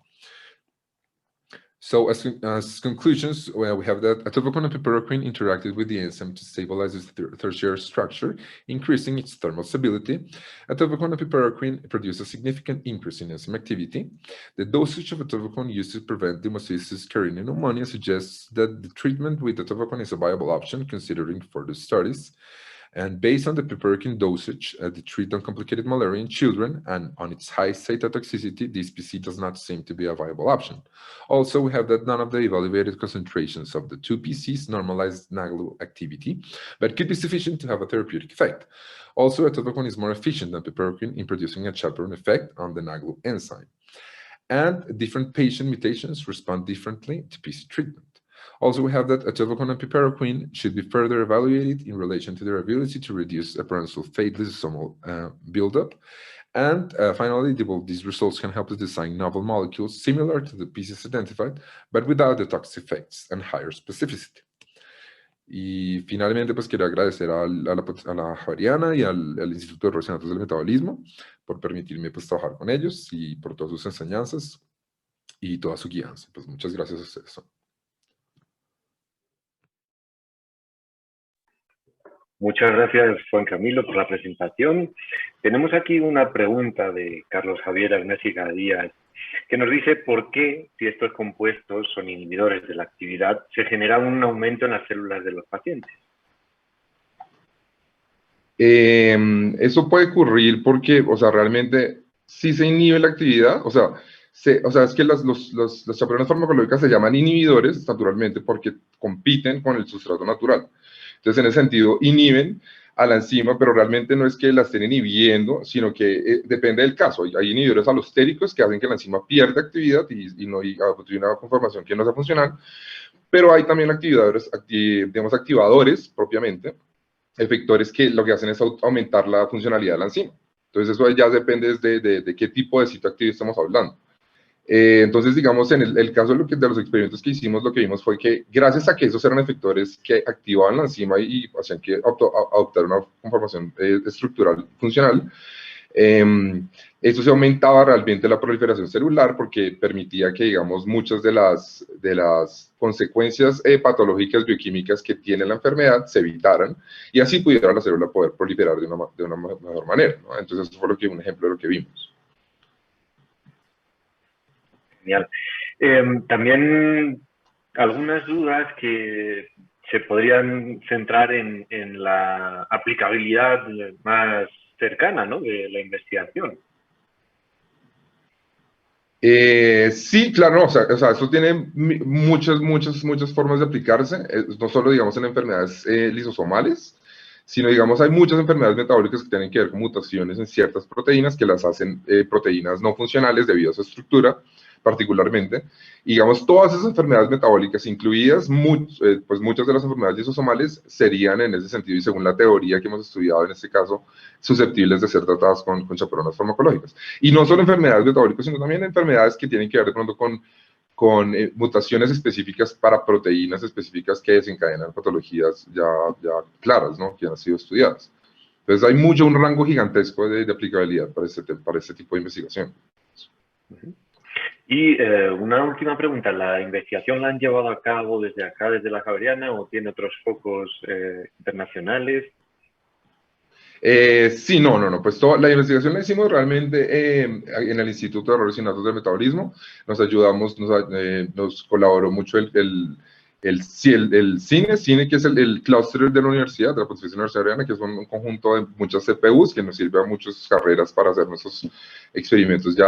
F: So as conclusions, well, we have that atovaquone and piperacin interacted with the enzyme to stabilize its tertiary structure, increasing its thermal stability. Atovaquone and piperacin produce a significant increase in enzyme activity. The dosage of atovaquone used to prevent pneumocystis carinii pneumonia suggests that the treatment with atovaquone is a viable option considering further studies. And based on the piperacin dosage, the treat uncomplicated malaria in children, and on its high cytotoxicity, this PC does not seem to be a viable option. Also, we have that none of the evaluated concentrations of the two PCs normalized NAGLU activity, but could be sufficient to have a therapeutic effect. Also, atovaquone is more efficient than piperacin in producing a chaperone effect on the NAGLU enzyme. And different patient mutations respond differently to PC treatment. Also, we have that atovaquone and piperacin should be further evaluated in relation to their ability to reduce heparan sulfate lysosomal buildup. And finally, these results can help us design novel molecules similar to the PCs identified, but without the toxic effects and higher specificity. Y finalmente, pues quiero agradecer a la Javeriana y al Instituto de Errores del Metabolismo por permitirme pues trabajar con ellos y por todas sus enseñanzas y toda su guianza. Pues muchas gracias a ustedes.
A: Muchas gracias, Juan Camilo, por la presentación. Tenemos aquí una pregunta de Carlos Javier Armésiga Díaz, que nos dice por qué, si estos compuestos son inhibidores de la actividad, se genera un aumento en las células de los pacientes.
F: Eso puede ocurrir porque, o sea, realmente sí se inhibe la actividad, o sea, es que las chaperonas farmacológicas se llaman inhibidores, naturalmente, porque compiten con el sustrato natural. Entonces, en ese sentido, inhiben a la enzima, pero realmente no es que la estén inhibiendo, sino que depende del caso. Hay inhibidores alostéricos que hacen que la enzima pierda actividad y una conformación que no sea funcional, pero hay también activadores propiamente, efectores que lo que hacen es aumentar la funcionalidad de la enzima. Entonces, eso ya depende de qué tipo de sitio activo estamos hablando. Entonces, digamos, en el caso de los experimentos que hicimos, lo que vimos fue que gracias a que esos eran efectores que activaban la enzima y hacían que adoptara una conformación estructural funcional, eso se aumentaba realmente la proliferación celular porque permitía que, digamos, muchas de las consecuencias patológicas bioquímicas que tiene la enfermedad se evitaran y así pudiera la célula poder proliferar de una mejor manera, ¿no? Entonces, eso fue un ejemplo de lo que vimos.
A: Genial. También algunas dudas que se podrían centrar en la aplicabilidad más cercana, ¿no?, de la investigación.
F: Sí, claro, o sea, eso tiene muchas formas de aplicarse, no solo, digamos, en enfermedades lisosomales, sino, digamos, hay muchas enfermedades metabólicas que tienen que ver con mutaciones en ciertas proteínas que las hacen proteínas no funcionales debido a su estructura, particularmente, y digamos, todas esas enfermedades metabólicas incluidas, pues muchas de las enfermedades lisosomales serían en ese sentido, y según la teoría que hemos estudiado en este caso, susceptibles de ser tratadas con chaperonas farmacológicas. Y no solo enfermedades metabólicas, sino también enfermedades que tienen que ver de pronto con mutaciones específicas para proteínas específicas que desencadenan patologías ya claras, ¿no?, que han sido estudiadas. Entonces hay un rango gigantesco de aplicabilidad para este tipo de investigación.
A: Y una última pregunta, ¿la investigación la han llevado a cabo desde acá, desde la Javeriana, o tiene otros focos internacionales?
F: Sí, no, pues la investigación la hicimos realmente en el Instituto de Errores y Datos del Metabolismo. Nos colaboró mucho el CINE, que es el clúster de la universidad, de la Pontificia Universidad Javeriana, que es un conjunto de muchas CPUs que nos sirve a muchas carreras para hacer nuestros experimentos ya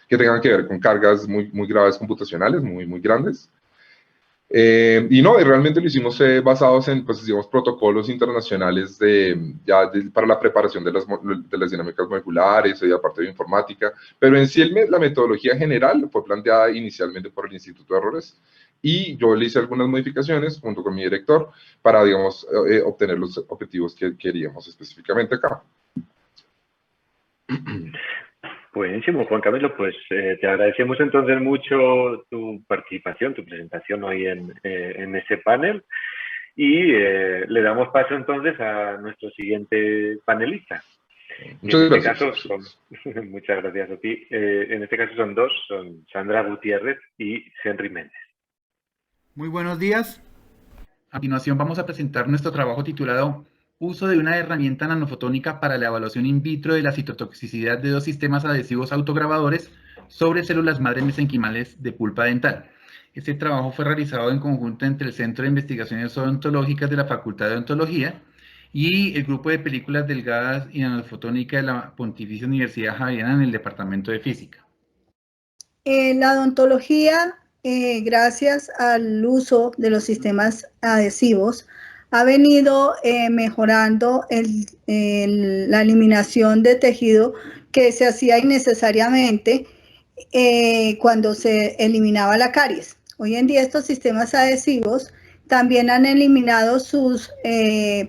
F: que tengan que ver con cargas muy graves computacionales, muy grandes. Y realmente lo hicimos basados en, pues, digamos, protocolos internacionales para la preparación de las dinámicas moleculares y aparte de informática, pero en sí la metodología general fue planteada inicialmente por el Instituto de Errores y yo le hice algunas modificaciones junto con mi director para, digamos, obtener los objetivos que queríamos específicamente acá.
A: Buenísimo, Juan Camilo, pues te agradecemos entonces mucho tu participación, tu presentación hoy en este panel y le damos paso entonces a nuestro siguiente panelista.
F: Muchas gracias.
A: Muchas gracias a ti. En este caso son dos, son Sandra Gutiérrez y Henry Méndez.
E: Muy buenos días. A continuación vamos a presentar nuestro trabajo titulado Uso de una herramienta nanofotónica para la evaluación in vitro de la citotoxicidad de dos sistemas adhesivos autograbadores sobre células madre mesenquimales de pulpa dental. Este trabajo fue realizado en conjunto entre el Centro de Investigaciones Odontológicas de la Facultad de Odontología y el Grupo de Películas Delgadas y Nanofotónica de la Pontificia Universidad Javeriana en el Departamento de Física.
G: La odontología, gracias al uso de los sistemas adhesivos, ha venido mejorando la eliminación de tejido que se hacía innecesariamente cuando se eliminaba la caries. Hoy en día estos sistemas adhesivos también han eliminado sus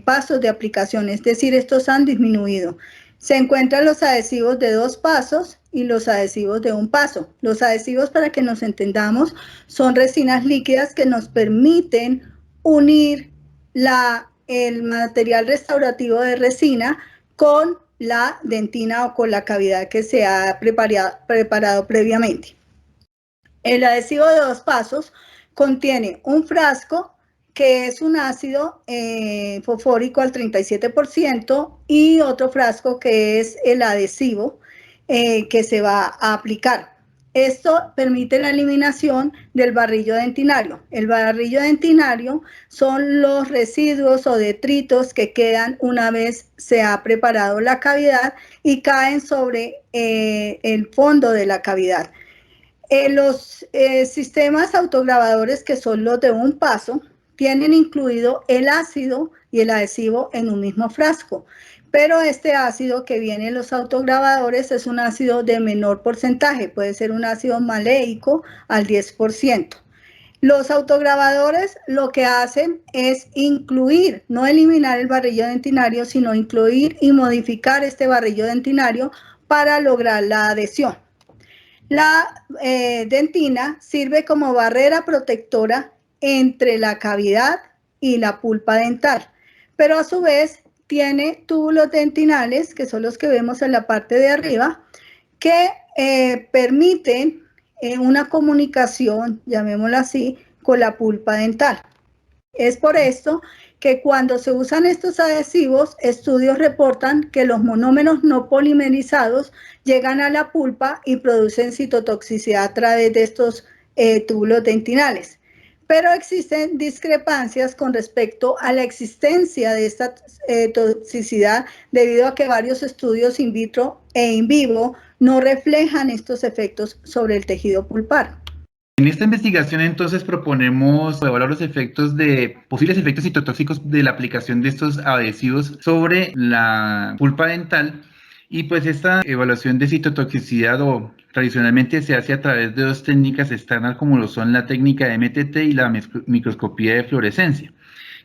G: pasos de aplicación, es decir, estos han disminuido. Se encuentran los adhesivos de 2 pasos y los adhesivos de 1 paso. Los adhesivos, para que nos entendamos, son resinas líquidas que nos permiten unir el material restaurativo de resina con la dentina o con la cavidad que se ha preparado previamente. El adhesivo de 2 pasos contiene un frasco que es un ácido fosfórico al 37% y otro frasco que es el adhesivo que se va a aplicar. Esto permite la eliminación del barrillo dentinario. El barrillo dentinario son los residuos o detritos que quedan una vez se ha preparado la cavidad y caen sobre el fondo de la cavidad. Los sistemas autograbadores, que son los de 1 paso, tienen incluido el ácido y el adhesivo en un mismo frasco. Pero este ácido que viene en los autograbadores es un ácido de menor porcentaje, puede ser un ácido maleico al 10%. Los autograbadores lo que hacen es incluir, no eliminar el barrillo dentinario, sino incluir y modificar este barrillo dentinario para lograr la adhesión. La dentina sirve como barrera protectora entre la cavidad y la pulpa dental, pero a su vez tiene túbulos dentinales, que son los que vemos en la parte de arriba, que permiten una comunicación, llamémosla así, con la pulpa dental. Es por esto que cuando se usan estos adhesivos, estudios reportan que los monómeros no polimerizados llegan a la pulpa y producen citotoxicidad a través de estos túbulos dentinales. Pero existen discrepancias con respecto a la existencia de esta toxicidad debido a que varios estudios in vitro e in vivo no reflejan estos efectos sobre el tejido pulpar.
E: En esta investigación entonces proponemos evaluar los posibles efectos citotóxicos de la aplicación de estos adhesivos sobre la pulpa dental. Y pues esta evaluación de citotoxicidad tradicionalmente se hace a través de 2 técnicas estándar, como lo son la técnica de MTT y la microscopía de fluorescencia,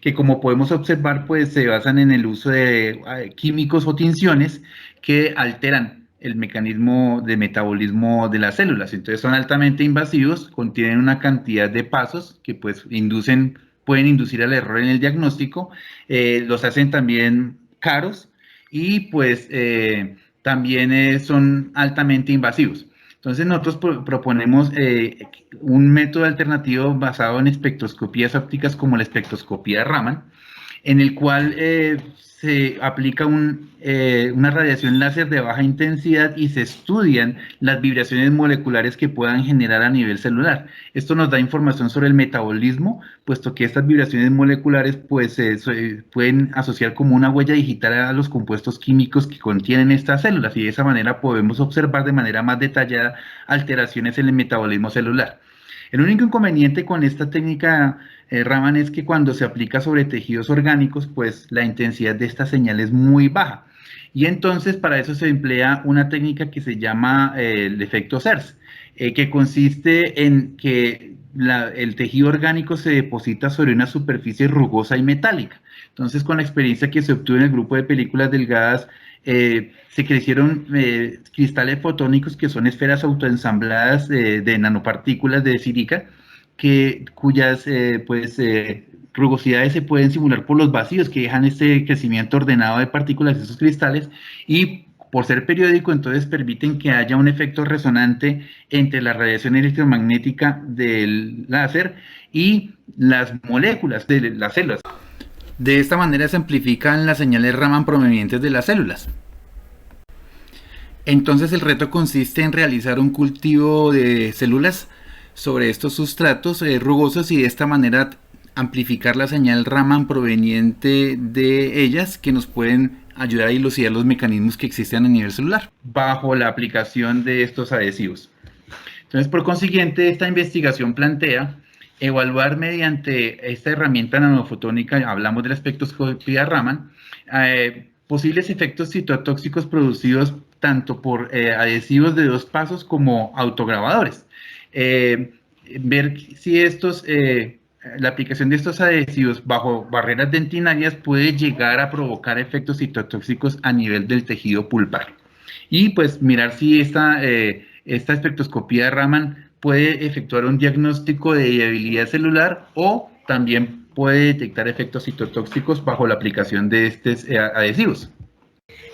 E: que como podemos observar pues se basan en el uso de químicos o tinciones que alteran el mecanismo de metabolismo de las células. Entonces son altamente invasivos, contienen una cantidad de pasos que pues pueden inducir al error en el diagnóstico, los hacen también caros y pues también son altamente invasivos. Entonces nosotros proponemos un método alternativo basado en espectroscopías ópticas como la espectroscopía Raman, en el cual se aplica una radiación láser de baja intensidad y se estudian las vibraciones moleculares que puedan generar a nivel celular. Esto nos da información sobre el metabolismo, puesto que estas vibraciones moleculares pues, se pueden asociar como una huella digital a los compuestos químicos que contienen estas células, y de esa manera podemos observar de manera más detallada alteraciones en el metabolismo celular. El único inconveniente con esta técnica Raman es que cuando se aplica sobre tejidos orgánicos, pues la intensidad de esta señal es muy baja. Y entonces para eso se emplea una técnica que se llama el efecto CERS, que consiste en que
H: el tejido orgánico se deposita sobre una superficie rugosa y metálica. Entonces, con la experiencia que se obtuvo en el grupo de películas delgadas, se crecieron cristales fotónicos, que son esferas autoensambladas de nanopartículas de sílica, cuyas rugosidades se pueden simular por los vacíos que dejan este crecimiento ordenado de partículas de esos cristales, y por ser periódico, entonces permiten que haya un efecto resonante entre la radiación electromagnética del láser y las moléculas de las células. De esta manera se amplifican las señales Raman provenientes de las células. Entonces el reto consiste en realizar un cultivo de células sobre estos sustratos rugosos, y de esta manera amplificar la señal Raman proveniente de ellas, que nos pueden ayudar a dilucidar los mecanismos que existen a nivel celular bajo la aplicación de estos adhesivos. Entonces, por consiguiente, esta investigación plantea evaluar mediante esta herramienta nanofotónica, hablamos de la espectroscopía Raman, posibles efectos citotóxicos producidos tanto por adhesivos de 2 pasos como autograbadores. Ver si la aplicación de estos adhesivos bajo barreras dentinarias puede llegar a provocar efectos citotóxicos a nivel del tejido pulpar. Y pues mirar si esta espectroscopía Raman puede efectuar un diagnóstico de viabilidad celular, o también puede detectar efectos citotóxicos bajo la aplicación de estos adhesivos.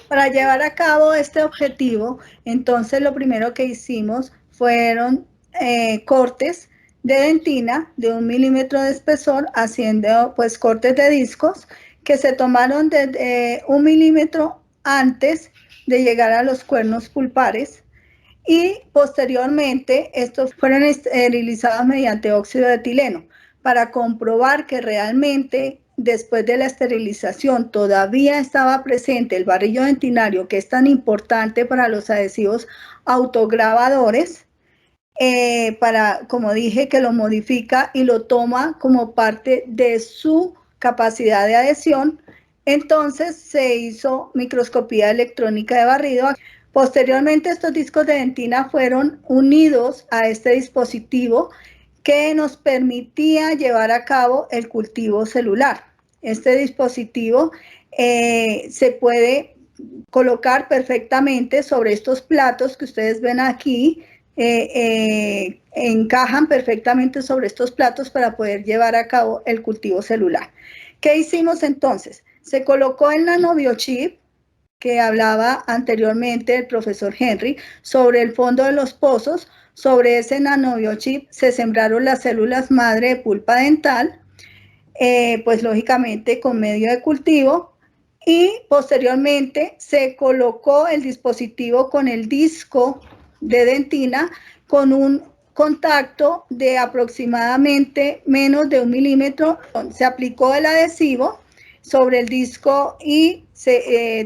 G: Para llevar a cabo este objetivo, entonces lo primero que hicimos fueron cortes de dentina de 1 milímetro de espesor, haciendo pues cortes de discos que se tomaron de 1 milímetro antes de llegar a los cuernos pulpares, y posteriormente estos fueron esterilizados mediante óxido de etileno para comprobar que realmente después de la esterilización todavía estaba presente el barrillo dentinario, que es tan importante para los adhesivos autograbadores, como dije, que lo modifica y lo toma como parte de su capacidad de adhesión. Entonces se hizo microscopía electrónica de barrido. Posteriormente, estos discos de dentina fueron unidos a este dispositivo que nos permitía llevar a cabo el cultivo celular. Este dispositivo se puede colocar perfectamente sobre estos platos que ustedes ven aquí. Encajan perfectamente sobre estos platos para poder llevar a cabo el cultivo celular. ¿Qué hicimos entonces? Se colocó el nanobiochip que hablaba anteriormente el profesor Henry sobre el fondo de los pozos. Sobre ese nanobiochip se sembraron las células madre de pulpa dental, pues lógicamente con medio de cultivo, y posteriormente se colocó el dispositivo con el disco de dentina con un contacto de aproximadamente menos de 1 milímetro. Se aplicó el adhesivo sobre el disco y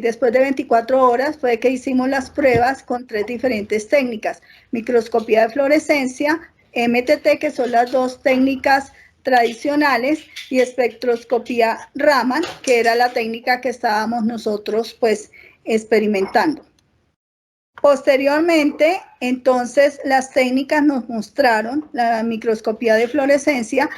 G: después de 24 horas fue que hicimos las pruebas con 3 diferentes técnicas: microscopía de fluorescencia, MTT, que son las 2 técnicas tradicionales, y espectroscopía Raman, que era la técnica que estábamos nosotros pues experimentando. Posteriormente, entonces, las técnicas nos mostraron, la microscopía de fluorescencia,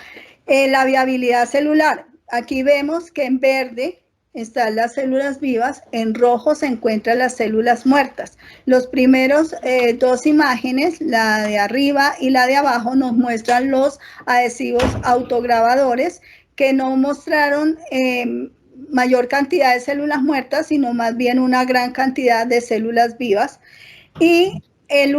G: la viabilidad celular. Aquí vemos que en verde están las células vivas, en rojo se encuentran las células muertas. Los primeros 2 imágenes, la de arriba y la de abajo, nos muestran los adhesivos autograbadores, que no mostraron mayor cantidad de células muertas, sino más bien una gran cantidad de células vivas. Y la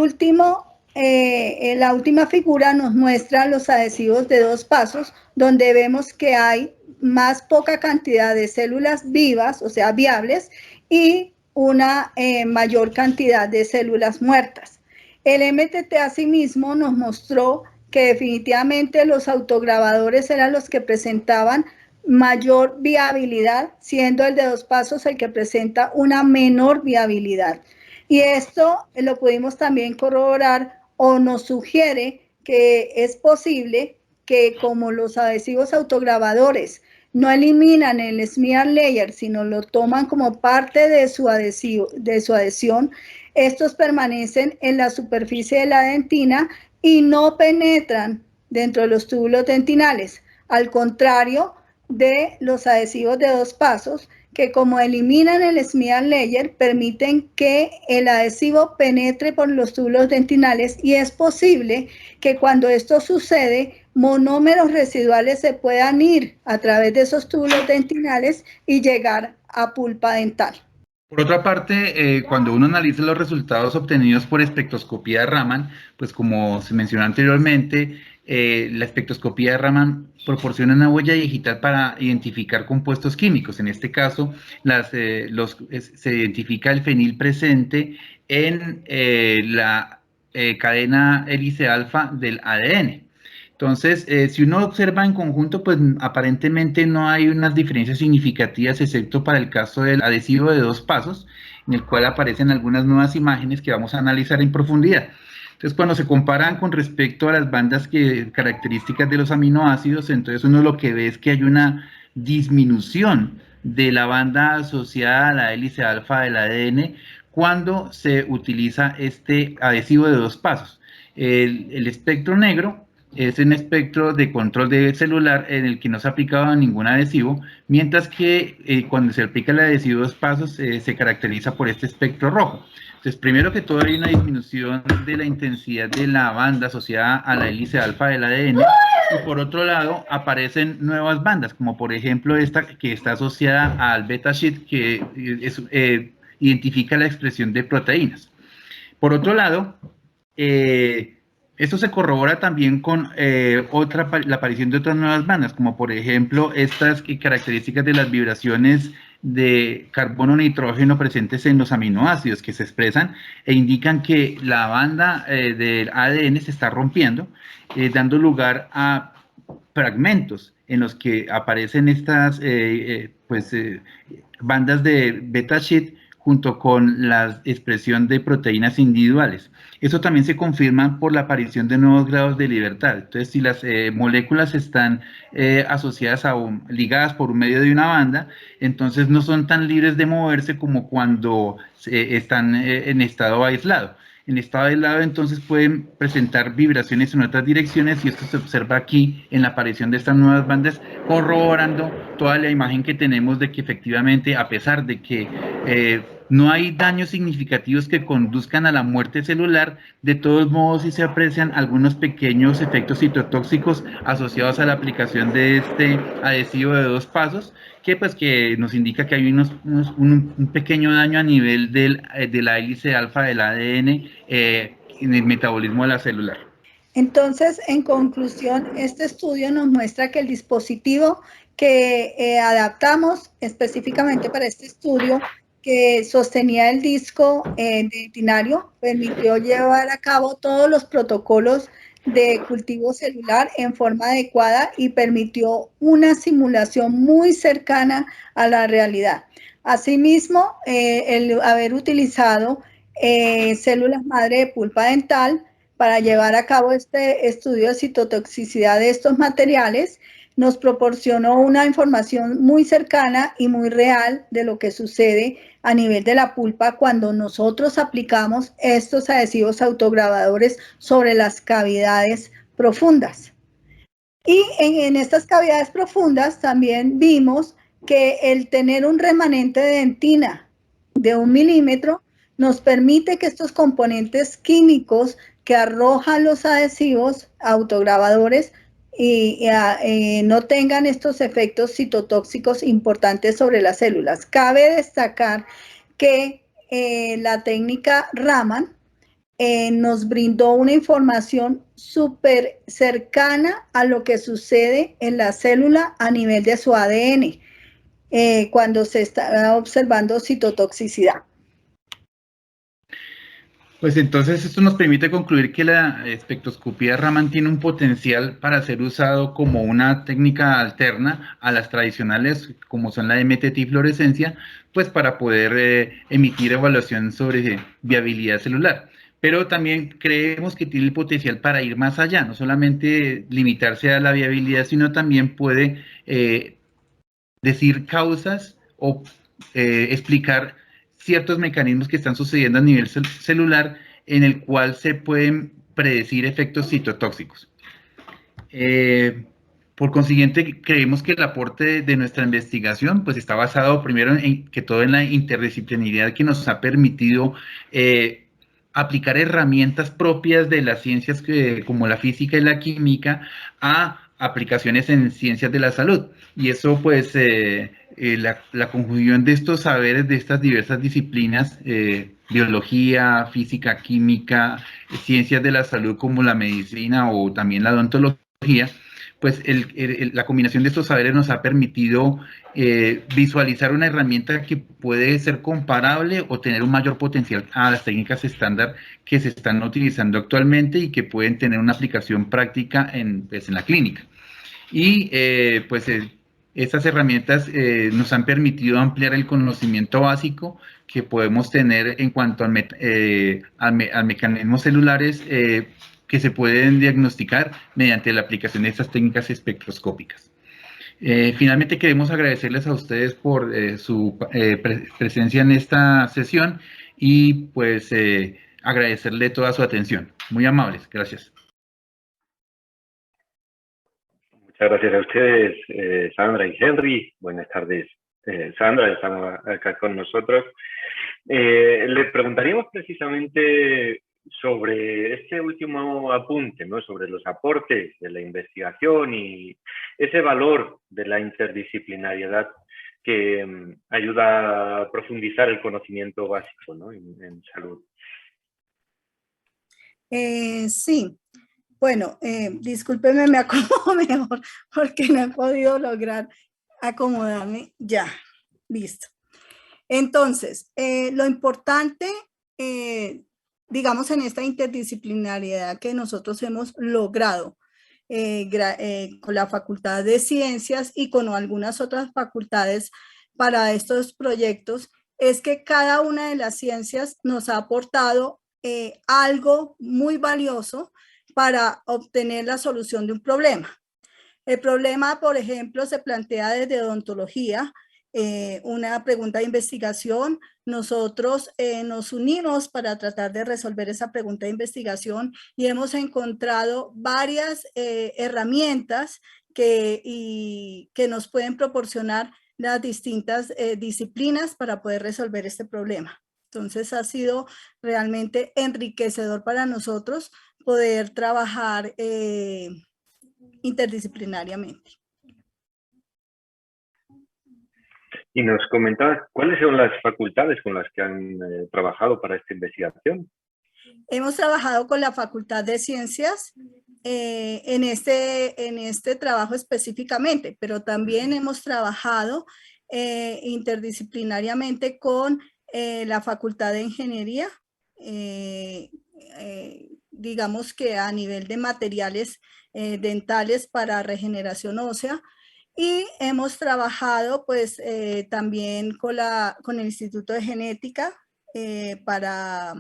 G: última figura nos muestra los adhesivos de 2 pasos, donde vemos que hay más poca cantidad de células vivas, o sea, viables, y una mayor cantidad de células muertas. El MTT asimismo nos mostró que definitivamente los autograbadores eran los que presentaban mayor viabilidad, siendo el de 2 pasos el que presenta una menor viabilidad. Y esto lo pudimos también corroborar, o nos sugiere que es posible que, como los adhesivos autograbadores no eliminan el smear layer, sino lo toman como parte de su adhesión, estos permanecen en la superficie de la dentina y no penetran dentro de los túbulos dentinales, al contrario de los adhesivos de 2 pasos, que como eliminan el smear layer, permiten que el adhesivo penetre por los túbulos dentinales, y es posible que cuando esto sucede, monómeros residuales se puedan ir a través de esos túbulos dentinales y llegar a pulpa dental.
H: Por otra parte, cuando uno analiza los resultados obtenidos por espectroscopía de Raman, pues como se mencionó anteriormente, la espectroscopía de Raman proporciona una huella digital para identificar compuestos químicos. En este caso, se identifica el fenil presente en la cadena hélice alfa del ADN. Entonces, si uno observa en conjunto, pues aparentemente no hay unas diferencias significativas, excepto para el caso del adhesivo de 2 pasos, en el cual aparecen algunas nuevas imágenes que vamos a analizar en profundidad. Entonces, cuando se comparan con respecto a las bandas características de los aminoácidos, entonces uno lo que ve es que hay una disminución de la banda asociada a la hélice alfa del ADN cuando se utiliza este adhesivo de 2 pasos. El espectro negro es un espectro de control de celular en el que no se ha aplicado ningún adhesivo, mientras que cuando se aplica el adhesivo de 2 pasos se caracteriza por este espectro rojo. Entonces, primero que todo hay una disminución de la intensidad de la banda asociada a la hélice alfa del ADN, y por otro lado aparecen nuevas bandas, como por ejemplo esta que está asociada al beta sheet, que identifica la expresión de proteínas. Por otro lado, esto se corrobora también con la aparición de otras nuevas bandas, como por ejemplo estas características de las vibraciones de carbono-nitrógeno presentes en los aminoácidos, que se expresan e indican que la banda del ADN se está rompiendo, dando lugar a fragmentos en los que aparecen estas bandas de beta sheet junto con la expresión de proteínas individuales. Eso también se confirma por la aparición de nuevos grados de libertad. Entonces, si las moléculas están asociadas ligadas por medio de una banda, entonces no son tan libres de moverse como cuando están en estado aislado. En estado aislado, entonces pueden presentar vibraciones en otras direcciones, y esto se observa aquí en la aparición de estas nuevas bandas, corroborando toda la imagen que tenemos de que efectivamente, a pesar de que no hay daños significativos que conduzcan a la muerte celular, de todos modos sí se aprecian algunos pequeños efectos citotóxicos asociados a la aplicación de este adhesivo de 2 pasos, que nos indica que hay un pequeño daño a nivel de la hélice alfa del ADN en el metabolismo de la celular.
G: Entonces, en conclusión, este estudio nos muestra que el dispositivo que adaptamos específicamente para este estudio, que sostenía el disco dentinario, permitió llevar a cabo todos los protocolos de cultivo celular en forma adecuada y permitió una simulación muy cercana a la realidad. Asimismo, el haber utilizado células madre de pulpa dental para llevar a cabo este estudio de citotoxicidad de estos materiales nos proporcionó una información muy cercana y muy real de lo que sucede a nivel de la pulpa cuando nosotros aplicamos estos adhesivos autograbadores sobre las cavidades profundas. Y en estas cavidades profundas también vimos que el tener un remanente de dentina de 1 milímetro nos permite que estos componentes químicos que arrojan los adhesivos autograbadores no tengan estos efectos citotóxicos importantes sobre las células. Cabe destacar que la técnica Raman nos brindó una información súper cercana a lo que sucede en la célula a nivel de su ADN cuando se está observando citotoxicidad.
H: Pues entonces esto nos permite concluir que la espectroscopía Raman tiene un potencial para ser usado como una técnica alterna a las tradicionales, como son la MTT y fluorescencia, pues para poder emitir evaluación sobre viabilidad celular. Pero también creemos que tiene el potencial para ir más allá, no solamente limitarse a la viabilidad, sino también puede decir causas o explicar ciertos mecanismos que están sucediendo a nivel celular en el cual se pueden predecir efectos citotóxicos. Por consiguiente, creemos que el aporte de nuestra investigación pues está basado primero en que todo en la interdisciplinaridad que nos ha permitido aplicar herramientas propias de las ciencias como la física y la química a aplicaciones en ciencias de la salud. Y eso pues la conjunción de estos saberes de estas diversas disciplinas, biología, física, química, ciencias de la salud como la medicina o también la odontología, pues la combinación de estos saberes nos ha permitido visualizar una herramienta que puede ser comparable o tener un mayor potencial a las técnicas estándar que se están utilizando actualmente y que pueden tener una aplicación práctica en la clínica. Y estas herramientas nos han permitido ampliar el conocimiento básico que podemos tener en cuanto a mecanismos celulares que se pueden diagnosticar mediante la aplicación de estas técnicas espectroscópicas. Finalmente queremos agradecerles a ustedes por su presencia en esta sesión y pues agradecerle toda su atención. Muy amables, gracias.
A: Muchas gracias a ustedes, Sandra y Henry. Buenas tardes, Sandra, estamos acá con nosotros. Le preguntaríamos precisamente sobre este último apunte, ¿no? Sobre los aportes de la investigación y ese valor de la interdisciplinariedad que ayuda a profundizar el conocimiento básico, ¿no? en salud.
G: Sí. Bueno, discúlpeme, me acomodo mejor porque no he podido lograr acomodarme. Ya, listo. Entonces, lo importante, digamos, en esta interdisciplinariedad que nosotros hemos logrado con la Facultad de Ciencias y con algunas otras facultades para estos proyectos, es que cada una de las ciencias nos ha aportado algo muy valioso para obtener la solución de un problema. El problema, por ejemplo, se plantea desde odontología, una pregunta de investigación. Nosotros nos unimos para tratar de resolver esa pregunta de investigación y hemos encontrado varias herramientas que nos pueden proporcionar las distintas disciplinas para poder resolver este problema. Entonces ha sido realmente enriquecedor para nosotros poder trabajar interdisciplinariamente.
A: Y nos comentaba, ¿cuáles son las facultades con las que han trabajado para esta investigación?
G: Hemos trabajado con la Facultad de Ciencias en este trabajo específicamente, pero también hemos trabajado interdisciplinariamente con la Facultad de Ingeniería, digamos que a nivel de materiales dentales para regeneración ósea, y hemos trabajado pues también con el Instituto de Genética para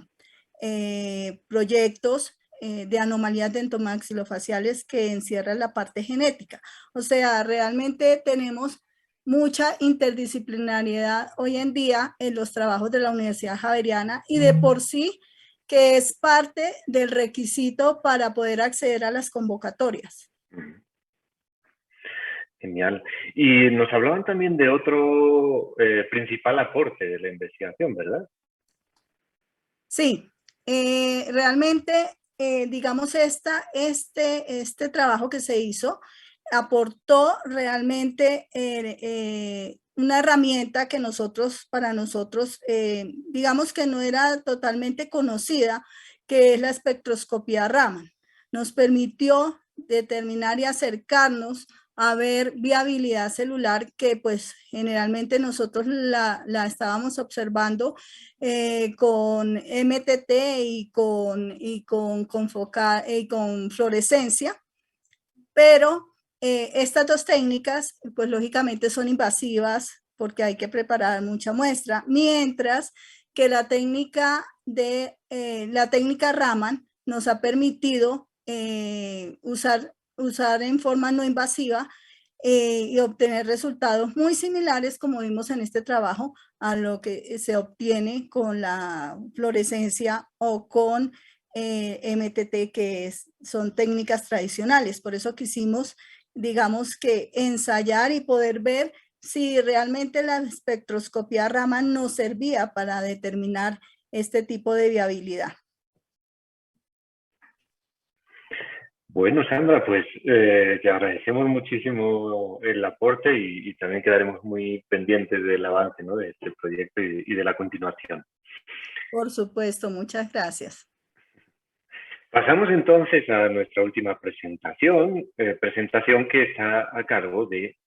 G: proyectos de anomalías dentomaxilofaciales que encierran la parte genética. O sea, realmente tenemos mucha interdisciplinariedad hoy en día en los trabajos de la Universidad Javeriana y de por sí que es parte del requisito para poder acceder a las convocatorias.
A: Genial. Y nos hablaban también de otro principal aporte de la investigación, ¿verdad?
G: Sí, realmente, digamos, este trabajo que se hizo aportó realmente una herramienta que para nosotros, digamos que no era totalmente conocida, que es la espectroscopía Raman. Nos permitió determinar y acercarnos a ver viabilidad celular que pues generalmente nosotros la estábamos observando con MTT y con fluorescencia, pero estas dos técnicas pues lógicamente son invasivas porque hay que preparar mucha muestra, mientras que la técnica Raman nos ha permitido usar en forma no invasiva y obtener resultados muy similares, como vimos en este trabajo, a lo que se obtiene con la fluorescencia o con MTT, que son técnicas tradicionales. Por eso quisimos, digamos, que ensayar y poder ver si realmente la espectroscopía Raman nos servía para determinar este tipo de viabilidad.
A: Bueno, Sandra, pues te agradecemos muchísimo el aporte y también quedaremos muy pendientes del avance, ¿no?, de este proyecto y de la continuación.
G: Por supuesto, muchas gracias.
A: Pasamos entonces a nuestra última presentación, presentación que está a cargo de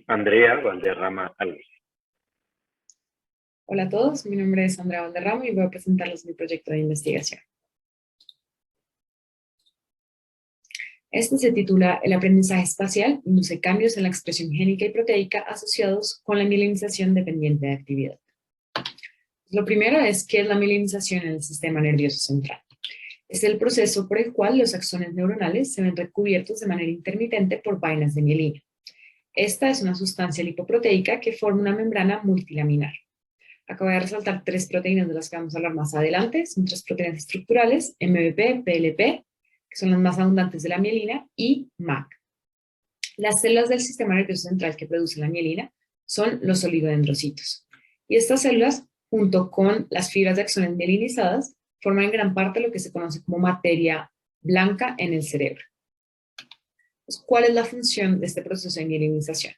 A: Andrea Valderrama Alves.
I: Hola a todos, mi nombre es Andrea Valderrama y voy a presentarles mi proyecto de investigación. Este se titula El aprendizaje espacial induce cambios en la expresión génica y proteica asociados con la mielinización dependiente de actividad. Lo primero es ¿qué es la mielinización en el sistema nervioso central? Es el proceso por el cual los axones neuronales se ven recubiertos de manera intermitente por vainas de mielina. Esta es una sustancia lipoproteica que forma una membrana multilaminar. Acá voy a resaltar 3 proteínas de las que vamos a hablar más adelante. Son 3 proteínas estructurales, MVP, PLP, que son las más abundantes de la mielina, y MAC. Las células del sistema nervioso central que producen la mielina son los oligodendrocitos. Y estas células, junto con las fibras de axones mielinizadas, forman en gran parte lo que se conoce como materia blanca en el cerebro. Entonces, ¿cuál es la función de este proceso de mielinización?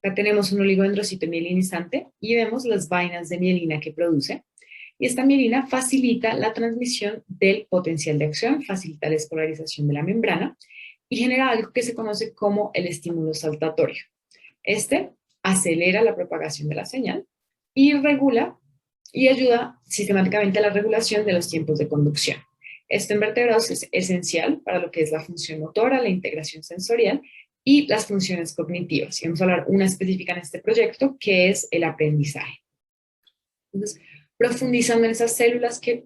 I: Acá tenemos un oligodendrocito mielinizante y vemos las vainas de mielina que produce. Y esta mielina facilita la transmisión del potencial de acción, facilita la despolarización de la membrana y genera algo que se conoce como el estímulo saltatorio. Este acelera la propagación de la señal y regula y ayuda sistemáticamente a la regulación de los tiempos de conducción. Esto en vertebrados es esencial para lo que es la función motora, la integración sensorial y las funciones cognitivas. Y vamos a hablar una específica en este proyecto, que es el aprendizaje. Entonces, profundizando en esas células que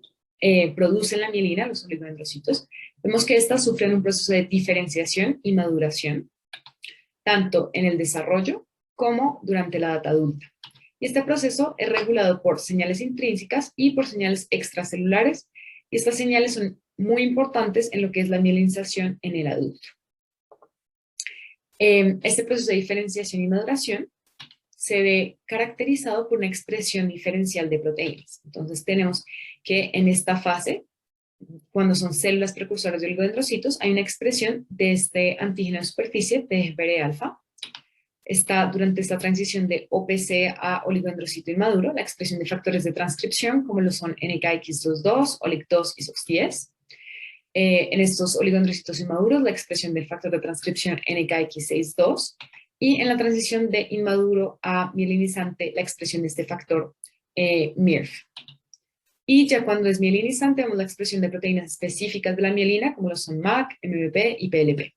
I: producen la mielina, los oligodendrocitos, vemos que estas sufren un proceso de diferenciación y maduración, tanto en el desarrollo como durante la edad adulta. Y este proceso es regulado por señales intrínsecas y por señales extracelulares, y estas señales son muy importantes en lo que es la mielinización en el adulto. Este proceso de diferenciación y maduración se ve caracterizado por una expresión diferencial de proteínas. Entonces tenemos que en esta fase, cuando son células precursoras de oligodendrocitos, hay una expresión de este antígeno de superficie, TGFR-alfa. Está durante esta transición de OPC a oligodendrocito inmaduro, la expresión de factores de transcripción, como lo son NKX22, OLIC2 y SOX10. En estos oligodendrocitos inmaduros, la expresión del factor de transcripción NKX62. Y en la transición de inmaduro a mielinizante, la expresión de este factor MIRF. Y ya cuando es mielinizante, vemos la expresión de proteínas específicas de la mielina, como lo son MAC, MVP y PLP.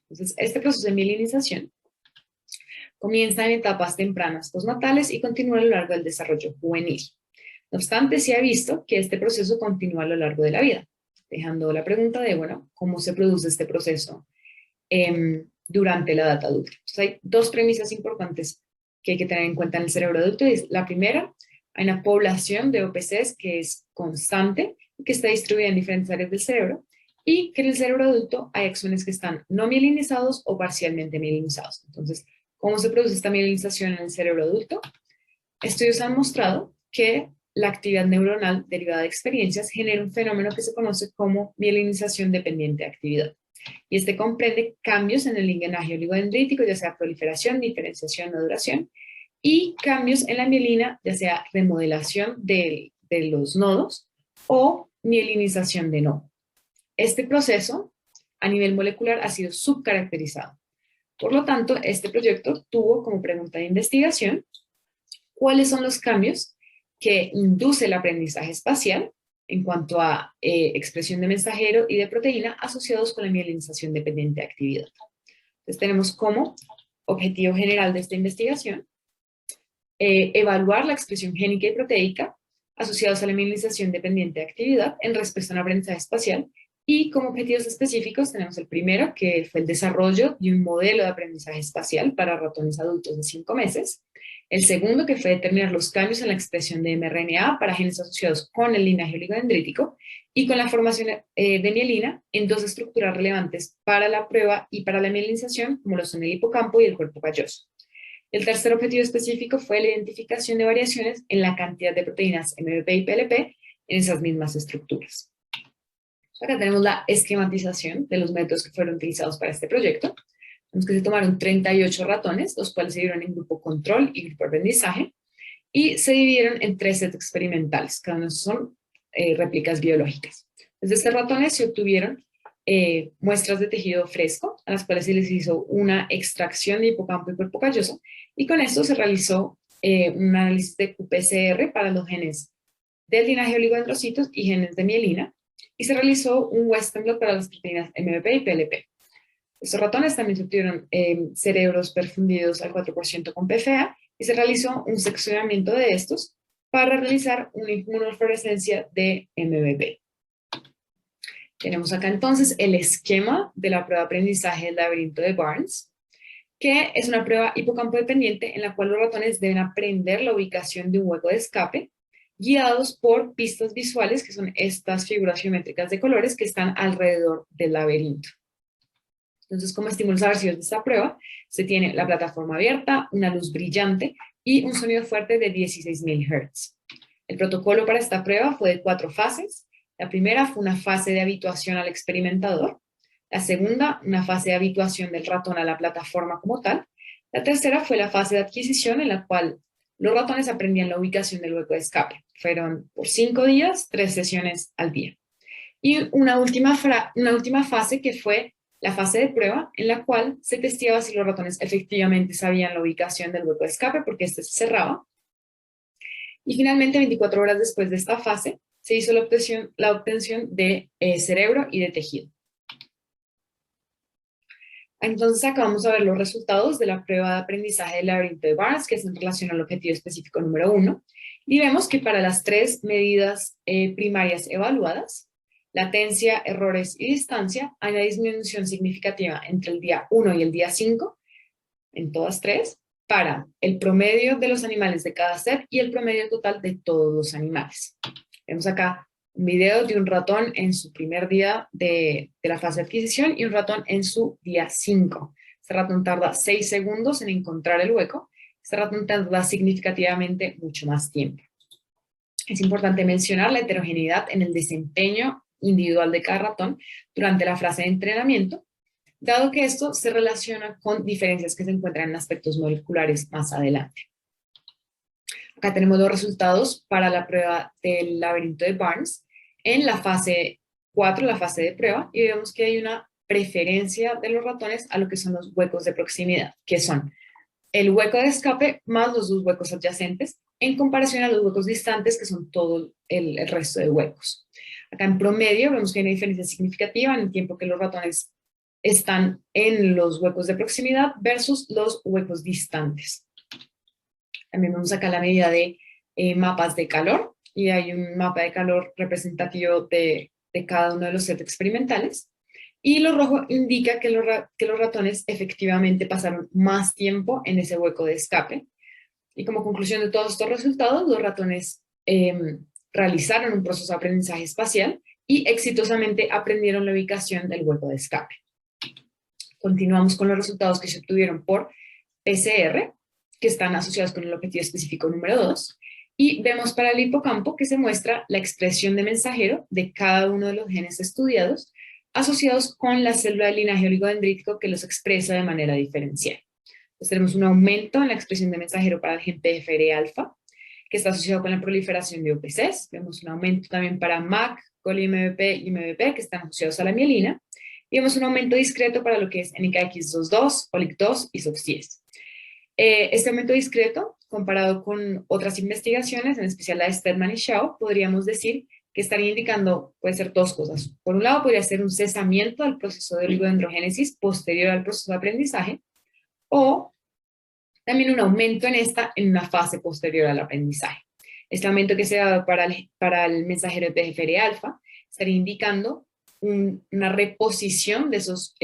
I: Entonces, este proceso de mielinización comienza en etapas tempranas postnatales y continúa a lo largo del desarrollo juvenil. No obstante, se ha visto que este proceso continúa a lo largo de la vida, dejando la pregunta de, bueno, ¿cómo se produce este proceso durante la edad adulta? Entonces, hay 2 premisas importantes que hay que tener en cuenta en el cerebro adulto. La primera, hay una población de OPCs que es constante y que está distribuida en diferentes áreas del cerebro, y que en el cerebro adulto hay axones que están no mielinizados o parcialmente mielinizados. Entonces, ¿cómo se produce esta mielinización en el cerebro adulto? Estudios han mostrado que la actividad neuronal derivada de experiencias genera un fenómeno que se conoce como mielinización dependiente de actividad. Y este comprende cambios en el linguaje oligodendrítico, ya sea proliferación, diferenciación, maduración, y cambios en la mielina, ya sea remodelación de los nodos o mielinización de nodo. Este proceso, a nivel molecular, ha sido subcaracterizado. Por lo tanto, este proyecto tuvo como pregunta de investigación cuáles son los cambios que induce el aprendizaje espacial en cuanto a expresión de mensajero y de proteína asociados con la mielinización dependiente de actividad. Entonces tenemos como objetivo general de esta investigación evaluar la expresión génica y proteica asociados a la mielinización dependiente de actividad en respuesta a un aprendizaje espacial Y como objetivos específicos tenemos el primero, que fue el desarrollo de un modelo de aprendizaje espacial para ratones adultos de 5 meses. El segundo, que fue determinar los cambios en la expresión de mRNA para genes asociados con el linaje oligodendrítico y con la formación de mielina en 2 estructuras relevantes para la prueba y para la mielinización, como lo son el hipocampo y el cuerpo calloso. El tercer objetivo específico fue la identificación de variaciones en la cantidad de proteínas MVP y PLP en esas mismas estructuras. Acá tenemos la esquematización de los métodos que fueron utilizados para este proyecto. Vemos que se tomaron 38 ratones, los cuales se dividieron en grupo control y grupo aprendizaje, y se dividieron en 3 sets experimentales, cada uno son réplicas biológicas. Desde estos ratones se obtuvieron muestras de tejido fresco, a las cuales se les hizo una extracción de hipocampo y cuerpo calloso, y con esto se realizó un análisis de qPCR para los genes del linaje oligodendrocitos y genes de mielina, y se realizó un Western blot para las proteínas MVP y PLP. Estos ratones también se obtuvieron cerebros perfundidos al 4% con PFA, y se realizó un seccionamiento de estos para realizar una inmunofluorescencia de MVP. Tenemos acá entonces el esquema de la prueba de aprendizaje del laberinto de Barnes, que es una prueba hipocampo dependiente en la cual los ratones deben aprender la ubicación de un hueco de escape, guiados por pistas visuales, que son estas figuras geométricas de colores que están alrededor del laberinto. Entonces, como estímulos aversivos de esta prueba, se tiene la plataforma abierta, una luz brillante y un sonido fuerte de 16.000 Hz. El protocolo para esta prueba fue de 4 fases. La primera fue una fase de habituación al experimentador. La segunda, una fase de habituación del ratón a la plataforma como tal. La tercera fue la fase de adquisición, en la cual los ratones aprendían la ubicación del hueco de escape. Fueron por 5 días, 3 sesiones al día. Y una última fase que fue la fase de prueba, en la cual se testeaba si los ratones efectivamente sabían la ubicación del hueco de escape, porque este se cerraba. Y finalmente, 24 horas después de esta fase, se hizo la obtención de cerebro y de tejido. Entonces acá vamos a ver los resultados de la prueba de aprendizaje del laberinto de Barnes, que es en relación al objetivo específico número 1. Y vemos que para las 3 medidas primarias evaluadas, latencia, errores y distancia, hay una disminución significativa entre el día 1 y el día 5, en todas 3, para el promedio de los animales de cada set y el promedio total de todos los animales. Vemos acá un video de un ratón en su primer día de la fase de adquisición y un ratón en su día 5. Este ratón tarda 6 segundos en encontrar el hueco. Este ratón tarda significativamente mucho más tiempo. Es importante mencionar la heterogeneidad en el desempeño individual de cada ratón durante la fase de entrenamiento, dado que esto se relaciona con diferencias que se encuentran en aspectos moleculares más adelante. Acá tenemos los resultados para la prueba del laberinto de Barnes en la fase 4, la fase de prueba, y vemos que hay una preferencia de los ratones a lo que son los huecos de proximidad, que son el hueco de escape más los 2 huecos adyacentes, en comparación a los huecos distantes, que son todo el resto de huecos. Acá en promedio vemos que hay una diferencia significativa en el tiempo que los ratones están en los huecos de proximidad versus los huecos distantes. También vemos acá la medida de mapas de calor, y hay un mapa de calor representativo de cada uno de los sets experimentales. Y lo rojo indica que los ratones efectivamente pasaron más tiempo en ese hueco de escape. Y como conclusión de todos estos resultados, los ratones realizaron un proceso de aprendizaje espacial y exitosamente aprendieron la ubicación del hueco de escape. Continuamos con los resultados que se obtuvieron por PCR, que están asociados con el objetivo específico número 2, y vemos para el hipocampo que se muestra la expresión de mensajero de cada uno de los genes estudiados asociados con la célula del linaje oligodendrítico que los expresa de manera diferencial. Entonces tenemos un aumento en la expresión de mensajero para el gen PFR-alfa, que está asociado con la proliferación de OPCs. Vemos un aumento también para MAC, ColiMVP y MVP, que están asociados a la mielina. Y vemos un aumento discreto para lo que es NKX22, OLIC2 y SOX10. Este aumento discreto, comparado con otras investigaciones, en especial la de Stedman y Xiao, podríamos decir que estaría indicando, puede ser 2 cosas. Por un lado, podría ser un cesamiento del proceso de oligodendrogénesis posterior al proceso de aprendizaje, o también un aumento en una fase posterior al aprendizaje. Este aumento que se da para el mensajero de PFR-alfa estaría indicando una reposición de esos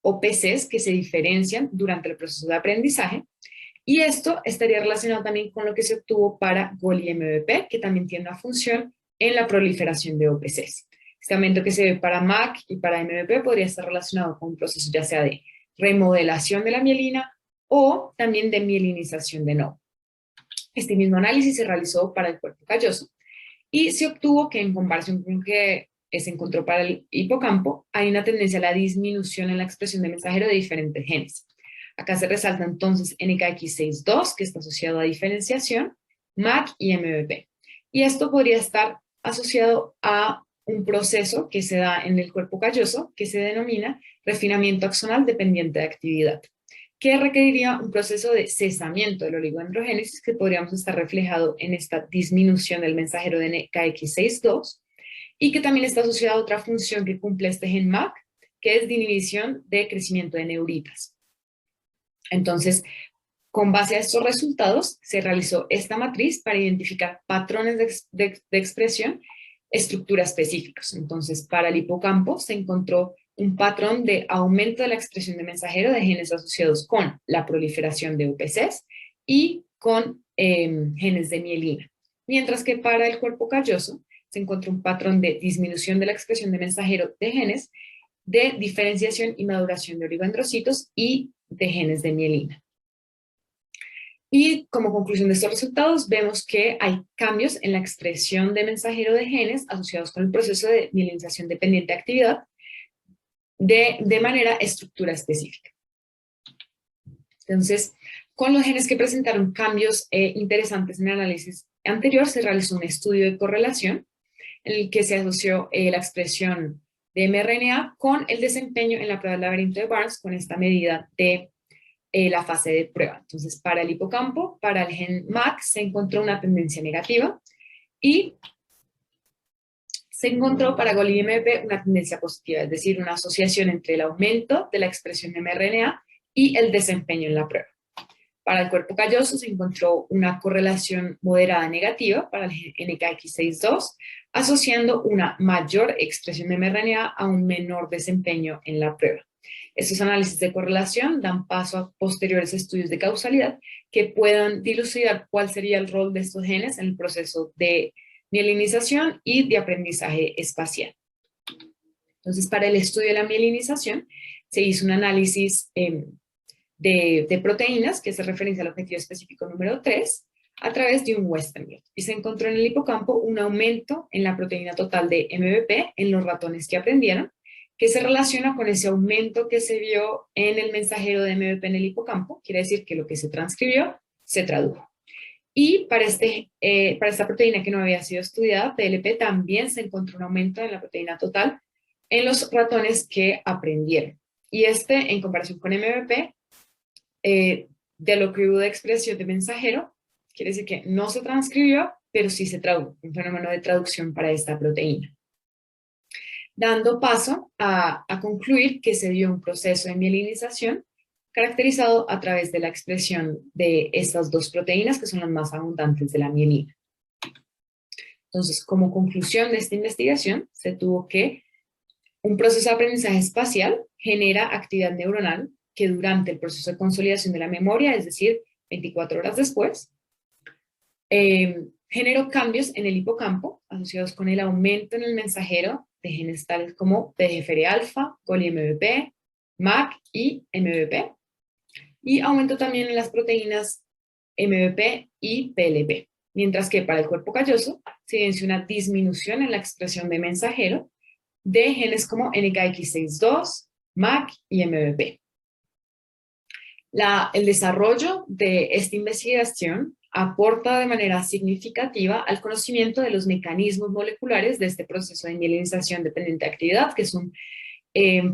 I: OPCs que se diferencian durante el proceso de aprendizaje. Y esto estaría relacionado también con lo que se obtuvo para GOL y MVP, que también tiene una función en la proliferación de OPCs. Este aumento que se ve para MAC y para MVP podría estar relacionado con un proceso ya sea de remodelación de la mielina o también de mielinización de nodo. Este mismo análisis se realizó para el cuerpo calloso y se obtuvo que en comparación con lo que se encontró para el hipocampo, hay una tendencia a la disminución en la expresión de mensajero de diferentes genes. Acá se resalta entonces NKX6.2, que está asociado a diferenciación, MAC y MVP. Y esto podría estar asociado a un proceso que se da en el cuerpo calloso, que se denomina refinamiento axonal dependiente de actividad, que requeriría un proceso de cesamiento del oligodendrogénesis que podríamos estar reflejado en esta disminución del mensajero de NKX6.2 y que también está asociado a otra función que cumple este gen MAC, que es de inhibición de crecimiento de neuritas. Entonces, con base a estos resultados, se realizó esta matriz para identificar patrones de expresión, estructura específicos. Entonces, para el hipocampo se encontró un patrón de aumento de la expresión de mensajero de genes asociados con la proliferación de OPCs y con genes de mielina. Mientras que para el cuerpo calloso se encontró un patrón de disminución de la expresión de mensajero de genes de diferenciación y maduración de oligodendrocitos y de genes de mielina. Y como conclusión de estos resultados, vemos que hay cambios en la expresión de mensajero de genes asociados con el proceso de mielinización dependiente de actividad de manera estructura específica. Entonces, con los genes que presentaron cambios interesantes en el análisis anterior, se realizó un estudio de correlación en el que se asoció la expresión de mRNA con el desempeño en la prueba del laberinto de Barnes con esta medida de la fase de prueba. Entonces, para el hipocampo, para el gen MAC, se encontró una tendencia negativa y se encontró para GOL y MP una tendencia positiva, es decir, una asociación entre el aumento de la expresión de mRNA y el desempeño en la prueba. Para el cuerpo calloso se encontró una correlación moderada negativa para el NKX6.2, asociando una mayor expresión de mRNA a un menor desempeño en la prueba. Estos análisis de correlación dan paso a posteriores estudios de causalidad que puedan dilucidar cuál sería el rol de estos genes en el proceso de mielinización y de aprendizaje espacial. Entonces, para el estudio de la mielinización, se hizo un análisis de proteínas que se referencia al objetivo específico número 3 a través de un Western blot. Y se encontró en el hipocampo un aumento en la proteína total de MVP en los ratones que aprendieron, que se relaciona con ese aumento que se vio en el mensajero de MVP en el hipocampo, quiere decir que lo que se transcribió se tradujo. Y para esta proteína que no había sido estudiada, PLP, también se encontró un aumento en la proteína total en los ratones que aprendieron. Y en comparación con MVP, de lo que hubo de expresión de mensajero, quiere decir que no se transcribió, pero sí se tradujo, un fenómeno de traducción para esta proteína. Dando paso a concluir que se dio un proceso de mielinización caracterizado a través de la expresión de estas dos proteínas que son las más abundantes de la mielina. Entonces, como conclusión de esta investigación, se tuvo que un proceso de aprendizaje espacial genera actividad neuronal que durante el proceso de consolidación de la memoria, es decir, 24 horas después, generó cambios en el hipocampo asociados con el aumento en el mensajero de genes tales como TGFR-alfa, GOL y MVP, MAC y MVP, y aumento también en las proteínas MVP y PLP, mientras que para el cuerpo calloso se evidenció una disminución en la expresión de mensajero de genes como NKX6.2, MAC y MVP. El desarrollo de esta investigación aporta de manera significativa al conocimiento de los mecanismos moleculares de este proceso de mielinización dependiente de actividad, que es un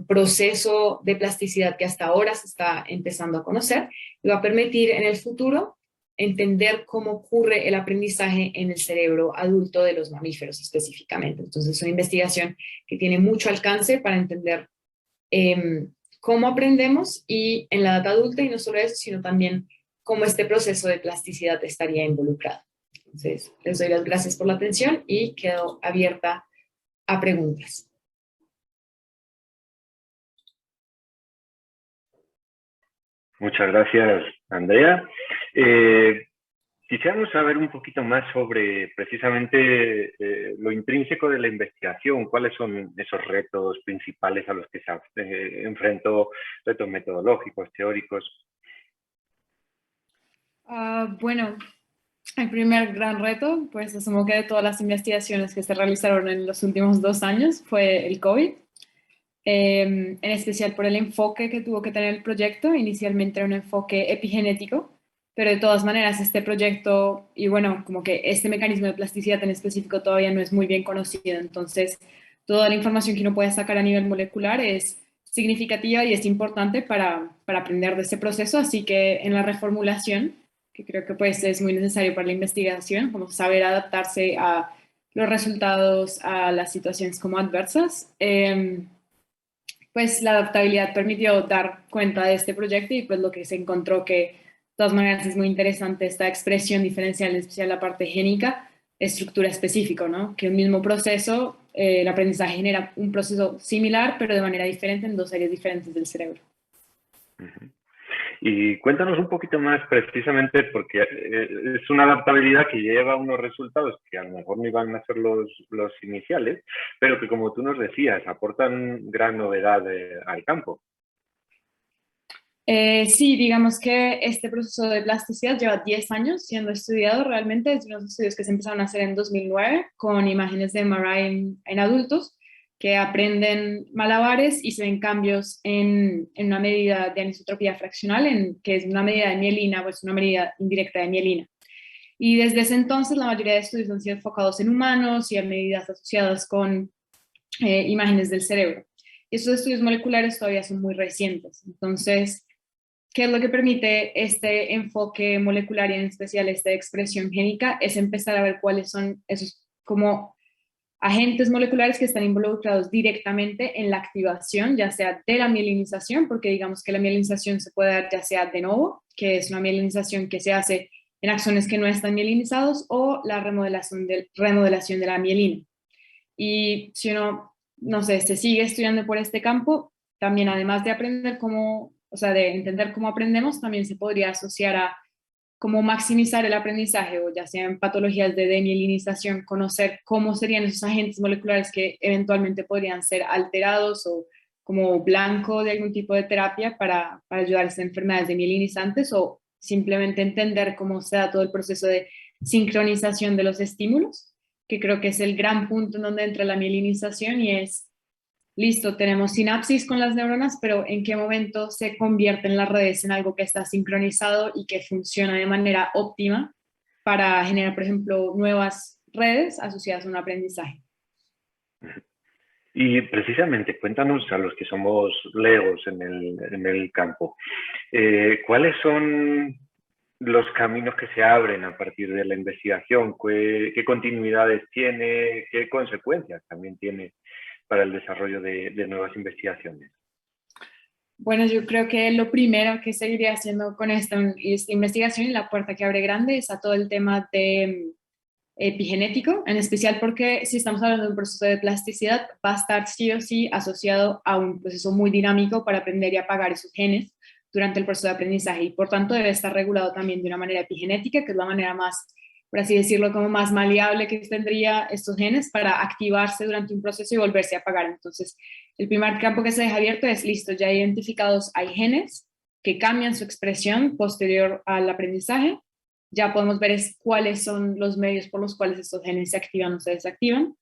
I: proceso de plasticidad que hasta ahora se está empezando a conocer y va a permitir en el futuro entender cómo ocurre el aprendizaje en el cerebro adulto de los mamíferos específicamente. Entonces es una investigación que tiene mucho alcance para entender cómo aprendemos y en la edad adulta, y no solo eso, sino también cómo este proceso de plasticidad estaría involucrado. Entonces, les doy las gracias por la atención y quedo abierta a preguntas.
A: Muchas gracias, Andrea. Quisiéramos saber un poquito más sobre precisamente lo intrínseco de la investigación. ¿Cuáles son esos retos principales a los que se enfrentó? Retos metodológicos, teóricos.
J: Bueno, el primer gran reto, pues asumo que de todas las investigaciones que se realizaron en los últimos 2 años, fue el COVID. En especial por el enfoque que tuvo que tener el proyecto. Inicialmente era un enfoque epigenético, pero de todas maneras este proyecto, y bueno, como que este mecanismo de plasticidad en específico todavía no es muy bien conocido, entonces toda la información que uno puede sacar a nivel molecular es significativa y es importante para aprender de este proceso, así que en la reformulación, que creo que pues es muy necesario para la investigación, como saber adaptarse a los resultados, a las situaciones como adversas, pues la adaptabilidad permitió dar cuenta de este proyecto y pues lo que se encontró que de todas maneras es muy interesante esta expresión diferencial, en especial la parte génica, estructura específica, ¿no? Que un mismo proceso, el aprendizaje genera un proceso similar pero de manera diferente en 2 áreas diferentes del cerebro.
A: Y cuéntanos un poquito más precisamente, porque es una adaptabilidad que lleva unos resultados que a lo mejor no iban a ser los iniciales, pero que, como tú nos decías, aportan gran novedad al campo.
J: Sí, digamos que este proceso de plasticidad lleva 10 años siendo estudiado realmente, es unos estudios que se empezaron a hacer en 2009 con imágenes de MRI en adultos que aprenden malabares y se ven cambios en una medida de anisotropía fraccional, que es una medida de mielina, pues una medida indirecta de mielina. Y desde ese entonces la mayoría de estudios han sido enfocados en humanos y en medidas asociadas con imágenes del cerebro. Y estos estudios moleculares todavía son muy recientes. Entonces, ¿qué es lo que permite este enfoque molecular y en especial esta expresión génica? Es empezar a ver cuáles son esos como agentes moleculares que están involucrados directamente en la activación, ya sea de la mielinización, porque digamos que la mielinización se puede dar ya sea de novo, que es una mielinización que se hace en axones que no están mielinizados, o la remodelación de la mielina. Y si uno, no sé, se sigue estudiando por este campo, también además de aprender cómo, o sea, de entender cómo aprendemos, también se podría asociar a cómo maximizar el aprendizaje, o ya sea en patologías de demielinización, conocer cómo serían esos agentes moleculares que eventualmente podrían ser alterados o como blanco de algún tipo de terapia para ayudar a estas enfermedades demielinizantes, o simplemente entender cómo se da todo el proceso de sincronización de los estímulos, que creo que es el gran punto en donde entra la mielinización y es, listo, tenemos sinapsis con las neuronas, pero ¿en qué momento se convierten las redes en algo que está sincronizado y que funciona de manera óptima para generar, por ejemplo, nuevas redes asociadas a un aprendizaje?
A: Y precisamente, cuéntanos a los que somos legos en el campo, ¿cuáles son los caminos que se abren a partir de la investigación? ¿Qué continuidades tiene? ¿Qué consecuencias también tiene para el desarrollo de nuevas investigaciones?
J: Bueno, yo creo que lo primero que seguiría haciendo con esta investigación y la puerta que abre grande es a todo el tema de epigenético, en especial porque si estamos hablando de un proceso de plasticidad, va a estar sí o sí asociado a un proceso muy dinámico para aprender y apagar esos genes durante el proceso de aprendizaje y por tanto debe estar regulado también de una manera epigenética, que es la manera más, por así decirlo, como más maleable que tendría estos genes para activarse durante un proceso y volverse a apagar. Entonces, el primer campo que se deja abierto es, listo, ya identificados hay genes que cambian su expresión posterior al aprendizaje, ya podemos ver cuáles son los medios por los cuales estos genes se activan o se desactivan.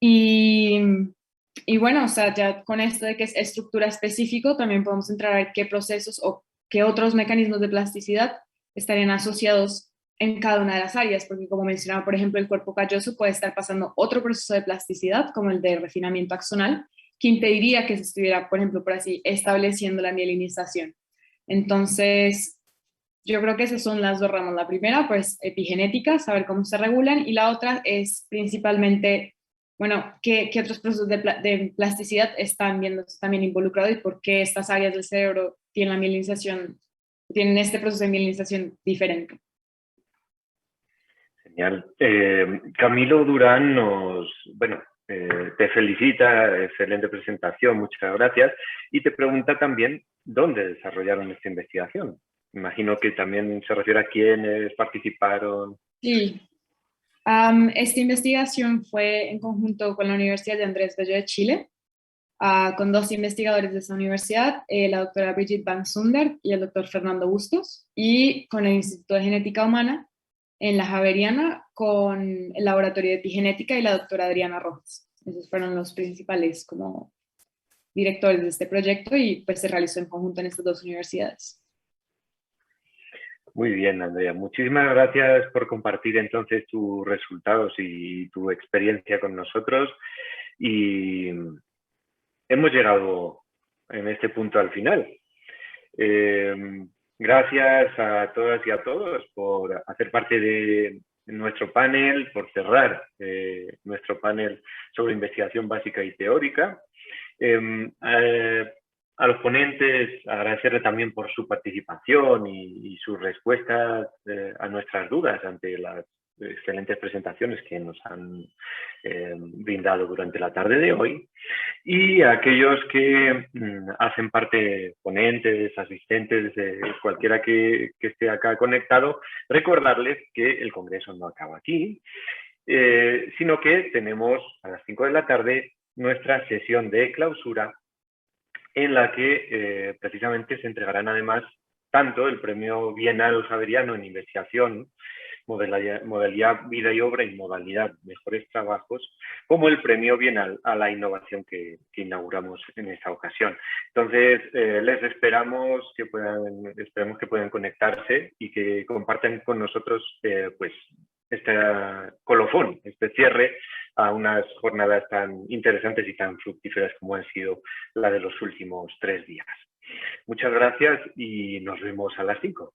J: Y bueno, o sea, ya con esto de que es estructura específico, también podemos entrar a ver qué procesos o qué otros mecanismos de plasticidad estarían asociados en cada una de las áreas, porque como mencionaba, por ejemplo, el cuerpo calloso puede estar pasando otro proceso de plasticidad, como el de refinamiento axonal, que impediría que se estuviera, por ejemplo, por así, estableciendo la mielinización. Entonces, yo creo que esas son las 2 ramas. La primera, pues, epigenética, saber cómo se regulan, y la otra es principalmente, bueno, qué otros procesos de plasticidad están viendo también involucrados y por qué estas áreas del cerebro tienen la mielinización, tienen este proceso de mielinización diferente.
A: Genial. Camilo Durán te felicita, excelente presentación, muchas gracias, y te pregunta también dónde desarrollaron esta investigación. Imagino que también se refiere a quiénes participaron.
J: Sí. Esta investigación fue en conjunto con la Universidad de Andrés Bello de Chile, con 2 investigadores de esa universidad, la doctora Brigitte Van Sundert y el doctor Fernando Bustos, y con el Instituto de Genética Humana en la Javeriana con el Laboratorio de Epigenética y la doctora Adriana Rojas. Esos fueron los principales como directores de este proyecto y pues se realizó en conjunto en estas 2 universidades.
A: Muy bien, Andrea. Muchísimas gracias por compartir entonces tus resultados y tu experiencia con nosotros. Y hemos llegado en este punto al final. Gracias a todas y a todos por hacer parte de nuestro panel, por cerrar nuestro panel sobre investigación básica y teórica. A los ponentes, agradecerle también por su participación y sus respuestas a nuestras dudas ante las excelentes presentaciones que nos han brindado durante la tarde de hoy. Y a aquellos que hacen parte, ponentes, asistentes, cualquiera que esté acá conectado, recordarles que el congreso no acaba aquí, sino que tenemos a las 5 de la tarde nuestra sesión de clausura, en la que precisamente se entregarán además tanto el premio Bienal Javeriano en investigación, modalidad vida y obra y modalidad mejores trabajos, como el premio Bienal a la innovación que inauguramos en esta ocasión. Entonces, les esperamos que puedan conectarse y que compartan con nosotros pues este colofón, este cierre a unas jornadas tan interesantes y tan fructíferas como han sido la de los últimos 3 días. Muchas gracias y nos vemos a las 5.